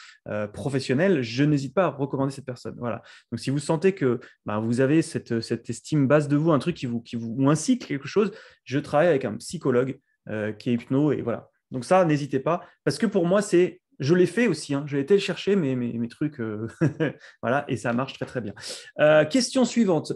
professionnelles, je n'hésite pas à recommander cette personne. Voilà. Donc, si vous sentez que vous avez cette estime basse de vous, un truc ou un cycle, quelque chose, je travaille avec un psychologue qui est hypno, et voilà. Donc ça, n'hésitez pas, parce que pour moi, c'est Je l'ai fait aussi, hein. Je l'ai été le chercher, mes trucs, voilà, et ça marche très, très bien. Question suivante.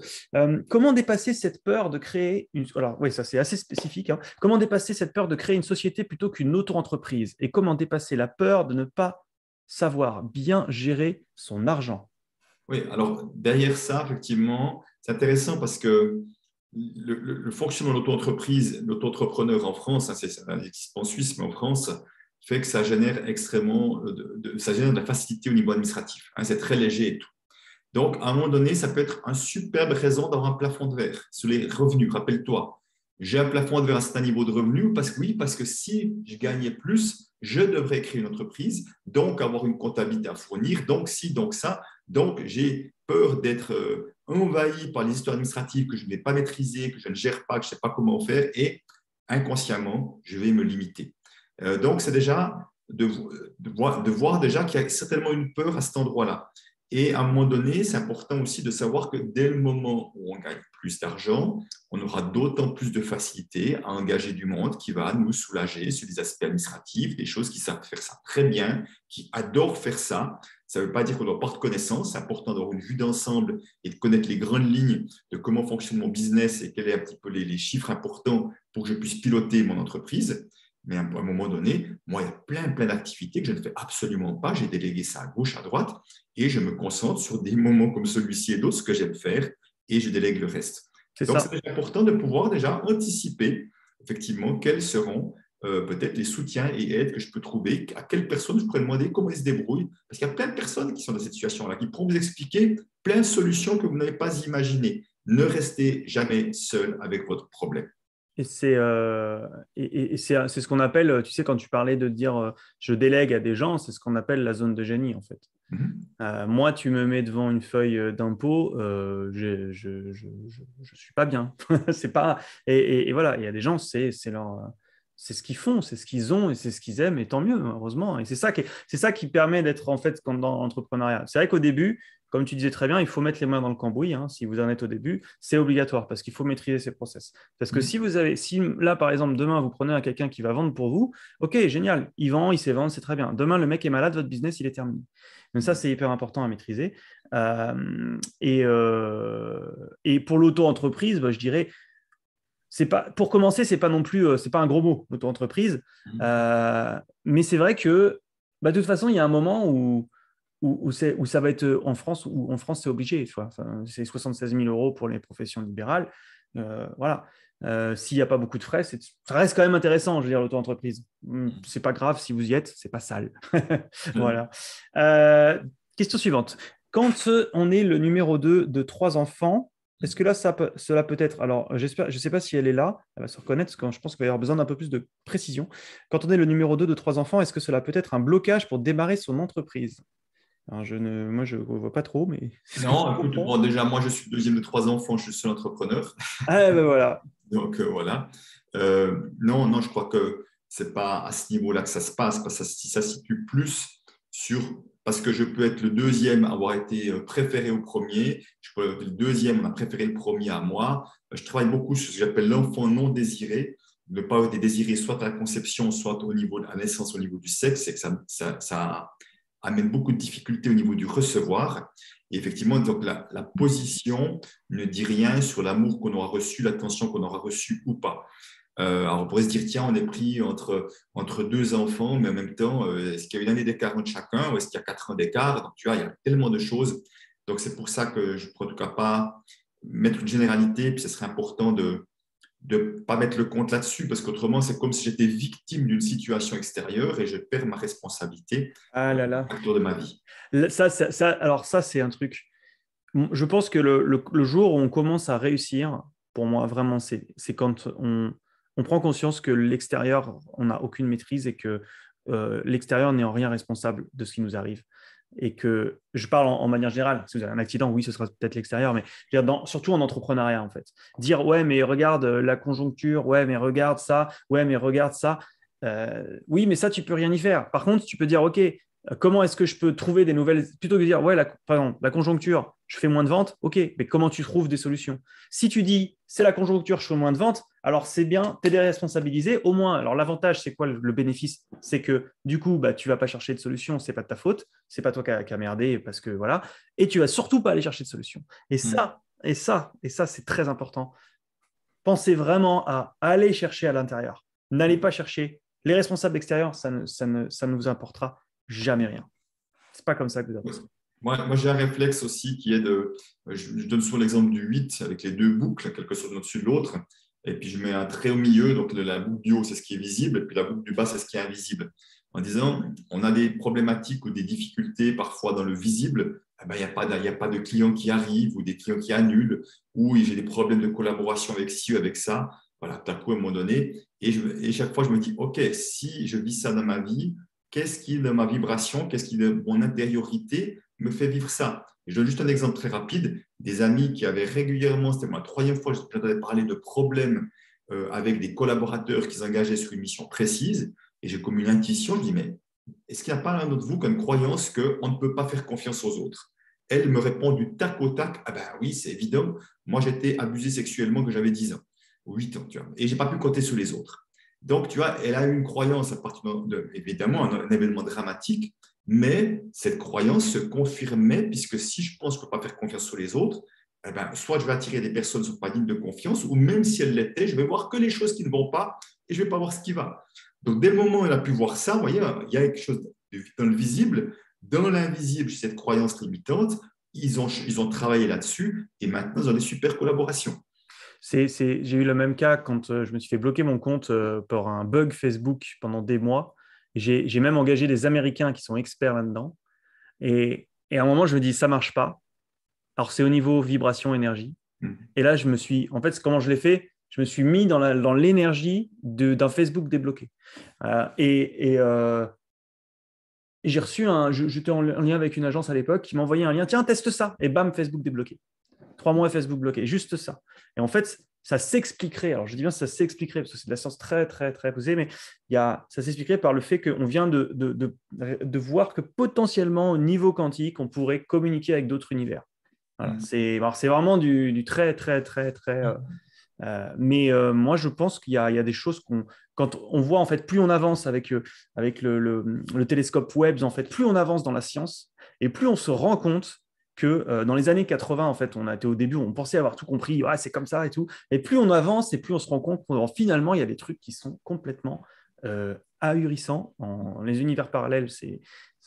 Comment dépasser cette peur de créer une... Alors, oui, ça c'est assez spécifique, hein. Comment dépasser cette peur de créer une société plutôt qu'une auto-entreprise? Et comment dépasser la peur de ne pas savoir bien gérer son argent? Oui, alors derrière ça, effectivement, c'est intéressant parce que le fonctionnement de l'auto-entreprise, l'auto-entrepreneur en France, hein, ça n'existe pas en Suisse, mais en France, fait que ça génère extrêmement, ça génère de la facilité au niveau administratif, hein, c'est très léger et tout. Donc, à un moment donné, ça peut être un superbe raison d'avoir un plafond de verre sur les revenus. Rappelle-toi, j'ai un plafond de verre à un certain niveau de revenus parce que oui, parce que si je gagnais plus, je devrais créer une entreprise, donc avoir une comptabilité à fournir, donc si, donc ça. Donc, j'ai peur d'être envahi par les histoires administratives que je ne vais pas maîtriser, que je ne gère pas, que je ne sais pas comment faire, et inconsciemment, je vais me limiter. Donc, c'est déjà de voir déjà qu'il y a certainement une peur à cet endroit-là. Et à un moment donné, c'est important aussi de savoir que dès le moment où on gagne plus d'argent, on aura d'autant plus de facilité à engager du monde qui va nous soulager sur des aspects administratifs, des choses qui savent faire ça très bien, qui adorent faire ça. Ça ne veut pas dire qu'on doit porter connaissance, c'est important d'avoir une vue d'ensemble et de connaître les grandes lignes de comment fonctionne mon business et quels sont un petit peu les chiffres importants pour que je puisse piloter mon entreprise. Mais à un moment donné, moi, il y a plein d'activités que je ne fais absolument pas. J'ai délégué ça à gauche, à droite, et je me concentre sur des moments comme celui-ci et d'autres, ce que j'aime faire, et je délègue le reste. C'est Donc, ça. c'est important de pouvoir déjà anticiper, effectivement, quels seront peut-être les soutiens et aides que je peux trouver, à quelles personnes je pourrais demander comment ils se débrouillent, parce qu'il y a plein de personnes qui sont dans cette situation-là, qui pourront vous expliquer plein de solutions que vous n'avez pas imaginées. Ne restez jamais seul avec votre problème. Et c'est ce qu'on appelle, tu sais, quand tu parlais de dire je délègue à des gens, c'est ce qu'on appelle la zone de génie, en fait. Mhm. Moi, tu me mets devant une feuille d'impôt, je suis pas bien. C'est pas et voilà, il y a des gens, c'est ce qu'ils font, c'est ce qu'ils ont et c'est ce qu'ils aiment et tant mieux, heureusement. Et c'est ça qui permet d'être en fait comme dans l'entrepreneuriat. C'est vrai qu'au début, comme tu disais très bien, il faut mettre les mains dans le cambouis, hein, si vous en êtes au début, c'est obligatoire parce qu'il faut maîtriser ces process. Parce que si là par exemple demain vous prenez quelqu'un qui va vendre pour vous, ok, génial, il vend, il sait vendre, c'est très bien. Demain le mec est malade, votre business il est terminé. Donc ça, c'est hyper important à maîtriser. Et pour l'auto-entreprise, bah, je dirais, c'est pas, pour commencer, c'est pas non plus, c'est pas un gros mot, l'auto-entreprise. Mais c'est vrai que, bah, de toute façon, il y a un moment où ça va être en France, c'est obligé. Tu vois. Enfin, c'est 76 000 euros pour les professions libérales. Voilà. S'il n'y a pas beaucoup de frais, ça reste quand même intéressant, je veux dire, l'auto-entreprise. C'est pas grave si vous y êtes, c'est pas sale. Voilà. Question suivante. Quand on est le numéro 2 de 3 enfants, est-ce que là, cela peut être... Alors, j'espère, je ne sais pas si elle est là, elle va se reconnaître, parce que je pense qu'il va y avoir besoin d'un peu plus de précision. Quand on est le numéro 2 de 3 enfants, est-ce que cela peut être un blocage pour démarrer son entreprise? Alors, moi, je ne vois pas trop, mais c'est ce que je Non, écoute, comprends. bon, déjà, moi, je suis le deuxième de 3 enfants, je suis seul entrepreneur. Ah, ben voilà. Donc, voilà. Non, je crois que ce n'est pas à ce niveau-là que ça se passe, parce que ça se situe plus sur, parce que je peux être le deuxième, avoir été préféré au premier, je peux être le deuxième, on a préféré le premier à moi. Je travaille beaucoup sur ce que j'appelle l'enfant non désiré, ne pas être désiré soit à la conception, soit au niveau de la naissance, au niveau du sexe, c'est que ça amène beaucoup de difficultés au niveau du recevoir. Et effectivement, donc la position ne dit rien sur l'amour qu'on aura reçu, l'attention qu'on aura reçue ou pas. Alors on pourrait se dire, tiens, on est pris entre 2 enfants, mais en même temps, est-ce qu'il y a une année d'écart entre chacun ou est-ce qu'il y a 4 ans d'écart? Donc, tu vois, il y a tellement de choses. Donc, c'est pour ça que je ne pourrais en tout cas pas mettre une généralité, puis ce serait important de ne pas mettre le compte là-dessus, parce qu'autrement, c'est comme si j'étais victime d'une situation extérieure et je perds ma responsabilité Ah là là. acteur de ma vie. Alors ça, c'est un truc. Je pense que le jour où on commence à réussir, pour moi, vraiment, c'est quand on prend conscience que l'extérieur, on n'a aucune maîtrise et que l'extérieur n'est en rien responsable de ce qui nous arrive. Et que je parle en manière générale. Si vous avez un accident, oui, ce sera peut-être l'extérieur, mais je veux dire, surtout en entrepreneuriat, en fait. Dire, ouais, mais regarde la conjoncture, ouais, mais regarde ça, ouais, mais regarde ça. Oui, mais ça, tu peux rien y faire. Par contre, tu peux dire, OK, Comment est-ce que je peux trouver des nouvelles, plutôt que de dire, ouais, par exemple, la conjoncture, je fais moins de ventes, ok, mais comment tu trouves des solutions? Si tu dis, c'est la conjoncture, je fais moins de ventes, alors c'est bien, tu es déresponsabilisé, au moins. Alors l'avantage, c'est quoi le bénéfice? C'est que du coup, bah, tu ne vas pas chercher de solution, c'est pas de ta faute, c'est pas toi qui a merdé, parce que voilà, et tu vas surtout pas aller chercher de solution. Et ça, c'est très important. Pensez vraiment à aller chercher à l'intérieur. N'allez pas chercher les responsables extérieurs, ça ne vous importera jamais rien. C'est pas comme ça que vous avancez. Moi j'ai un réflexe aussi qui est je donne souvent l'exemple du 8 avec les deux boucles, quelque chose au-dessus de l'autre, et puis je mets un trait au milieu, donc la boucle du haut, c'est ce qui est visible, et puis la boucle du bas, c'est ce qui est invisible. En disant, on a des problématiques ou des difficultés parfois dans le visible, eh ben, il n'y a pas de clients qui arrivent ou des clients qui annulent, ou j'ai des problèmes de collaboration avec ci ou avec ça. Voilà, tout à coup, à un moment donné, et chaque fois, je me dis, OK, si je vis ça dans ma vie, qu'est-ce qui, dans ma vibration, qu'est-ce qui, de mon intériorité, me fait vivre ça? Je donne juste un exemple très rapide. Des amis qui avaient régulièrement, c'était ma troisième fois que j'entendais parler de problèmes avec des collaborateurs qui s'engageaient sur une mission précise. Et j'ai comme une intuition, je dis, mais est-ce qu'il n'y a pas un autre vous comme croyance qu'on ne peut pas faire confiance aux autres? Elle me répond du tac au tac, ah ben oui, c'est évident. Moi, j'étais abusé sexuellement quand j'avais 10 ans, ou 8 ans, tu vois, et je n'ai pas pu compter sur les autres. Donc, tu vois, elle a eu une croyance à partir évidemment, un événement dramatique, mais cette croyance se confirmait, puisque si je pense que je ne peux pas faire confiance sur les autres, eh ben, soit je vais attirer des personnes qui ne sont pas dignes de confiance, ou même si elles l'étaient, je vais voir que les choses qui ne vont pas et je ne vais pas voir ce qui va. Donc, dès le moment où elle a pu voir ça, vous voyez, il y a quelque chose dans le visible, dans l'invisible, cette croyance limitante, ils ont travaillé là-dessus et maintenant, ils ont des super collaborations. J'ai eu le même cas quand je me suis fait bloquer mon compte pour un bug Facebook pendant des mois. J'ai même engagé des Américains qui sont experts là-dedans. Et à un moment, je me dis, ça marche pas. Alors, c'est au niveau vibration, énergie. Et là, en fait, comment je l'ai fait? Je me suis mis dans l'énergie d'un Facebook débloqué. Et j'ai reçu j'étais en lien avec une agence à l'époque qui m'a envoyé un lien. Tiens, teste ça. Et bam, Facebook débloqué. 3 mois Facebook bloqué. Juste ça. Et en fait, ça s'expliquerait. Alors, je dis bien ça s'expliquerait parce que c'est de la science très, très, très poussée, mais ça s'expliquerait par le fait qu'on vient de voir que potentiellement, au niveau quantique, on pourrait communiquer avec d'autres univers. Voilà. C'est vraiment du très, très, très, très. Mais moi, je pense qu'il y a des choses quand on voit, en fait, plus on avance avec le télescope Webb, en fait, plus on avance dans la science et plus on se rend compte que dans les années 80, en fait, on a été au début, on pensait avoir tout compris, ah, c'est comme ça et tout. Et plus on avance et plus on se rend compte que finalement, il y a des trucs qui sont complètement ahurissants. Les univers parallèles, c'est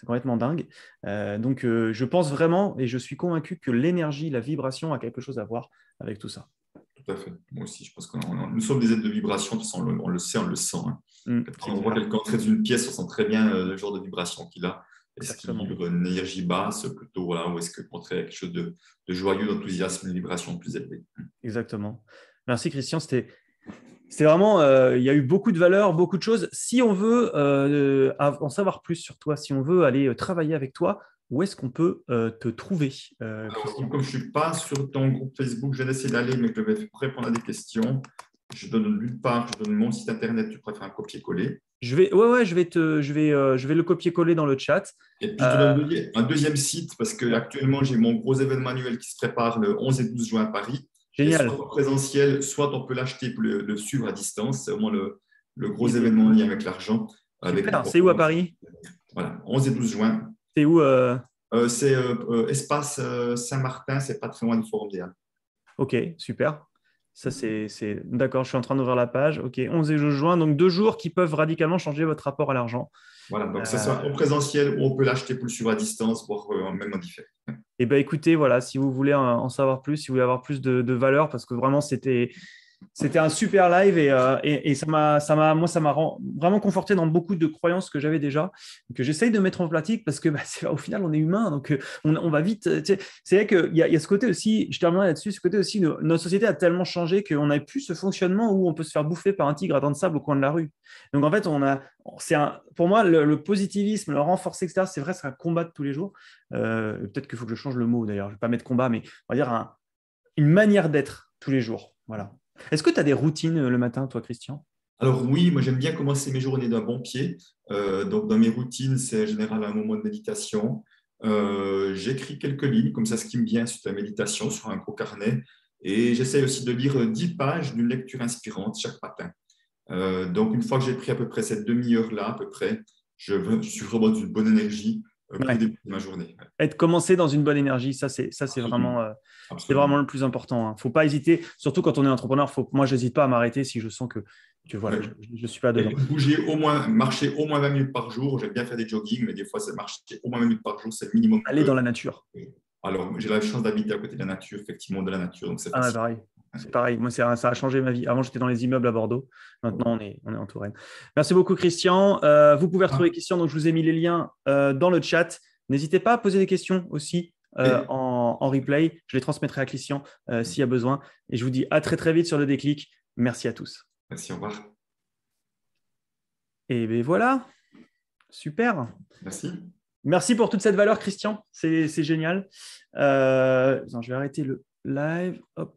complètement dingue. Donc, je pense vraiment et je suis convaincu que l'énergie, la vibration a quelque chose à voir avec tout ça. Tout à fait. Moi aussi, je pense que nous sommes des êtres de vibration, on le sait, on le sent. Hein. Quand on voit quelqu'un entrer dans une pièce, on sent très bien le genre de vibration qu'il a. Est-ce qu'il vibre une énergie basse plutôt, voilà, ou est-ce que contraire quelque chose de joyeux, d'enthousiasme, une vibration plus élevée? Exactement. Merci Christian, c'était vraiment, il y a eu beaucoup de valeurs, beaucoup de choses. Si on veut en savoir plus sur toi, si on veut aller travailler avec toi, où est-ce qu'on peut te trouver, Christian? Comme je ne suis pas sur ton groupe Facebook, je vais essayer d'aller, mais je vais répondre à des questions. Je donne d'une part, je donne mon site internet, tu préfères un copier-coller. Je vais le copier-coller dans le chat. Et puis, je te donne un deuxième site parce qu'actuellement, j'ai mon gros événement annuel qui se prépare le 11 et 12 juin à Paris. Génial. Soit en présentiel, soit on peut l'acheter pour le suivre à distance. C'est vraiment le gros événement en lien avec l'argent. C'est où à Paris? Voilà, 11 et 12 juin. C'est où C'est Espace Saint-Martin, c'est pas très loin du Forum des Halles. Ok, super. Ça, D'accord, je suis en train d'ouvrir la page. Ok, 11 et 12 juin, donc 2 jours qui peuvent radicalement changer votre rapport à l'argent. Voilà, donc ça soit en présentiel ou on peut l'acheter pour le suivre à distance, voire même en différé. Eh bien, écoutez, voilà, si vous voulez en savoir plus, si vous voulez avoir plus de valeur, parce que vraiment, c'était un super live et ça m'a vraiment conforté dans beaucoup de croyances que j'avais déjà, que j'essaye de mettre en pratique parce que au final, on est humain, donc on va vite. C'est vrai qu'il y a ce côté aussi, je terminerai là-dessus, ce côté aussi, notre société a tellement changé qu'on n'a plus ce fonctionnement où on peut se faire bouffer par un tigre à dents de sable au coin de la rue. Donc en fait, pour moi, le positivisme, le renforcer, etc., c'est vrai, c'est un combat de tous les jours. Peut-être qu'il faut que je change le mot d'ailleurs, je ne vais pas mettre combat, mais on va dire une manière d'être tous les jours. Voilà. Est-ce que tu as des routines le matin, toi, Christian? Alors oui, moi j'aime bien commencer mes journées d'un bon pied. Donc dans mes routines, c'est en général un moment de méditation. J'écris quelques lignes, comme ça, ce qui me vient sur la méditation, sur un gros carnet. Et j'essaie aussi de lire 10 pages d'une lecture inspirante chaque matin. Donc une fois que j'ai pris à peu près cette demi-heure-là, à peu près, je suis vraiment d'une bonne énergie pour Ouais. débuter ma journée. Ouais. Être commencé dans une bonne énergie, ça Absolument. c'est vraiment Absolument. le plus important. Il ne faut pas hésiter, surtout quand on est entrepreneur. Moi, je n'hésite pas à m'arrêter si je sens que voilà, Ouais. je ne suis pas dedans. Et bouger au moins, marcher au moins 20 minutes par jour. J'aime bien faire des joggings, mais des fois, c'est marcher au moins 20 minutes par jour, c'est le minimum Aller dans que. la nature. Alors, j'ai la chance d'habiter à côté de la nature, effectivement, de la nature, donc c'est Ah, ouais, facile. pareil. C'est pareil. Moi, ça a changé ma vie. Avant, j'étais dans les immeubles à Bordeaux. Maintenant, on est en Touraine. Merci beaucoup, Christian. Vous pouvez retrouver Ah, Christian. Donc, je vous ai mis les liens dans le chat. N'hésitez pas à poser des questions aussi et en replay. Je les transmettrai à Christian s'il y a besoin. Et je vous dis à très, très vite sur le déclic. Merci à tous. merci, au revoir. Et bien voilà. Super. Merci. Merci pour toute cette valeur, Christian. C'est génial. Je vais arrêter le live. Hop.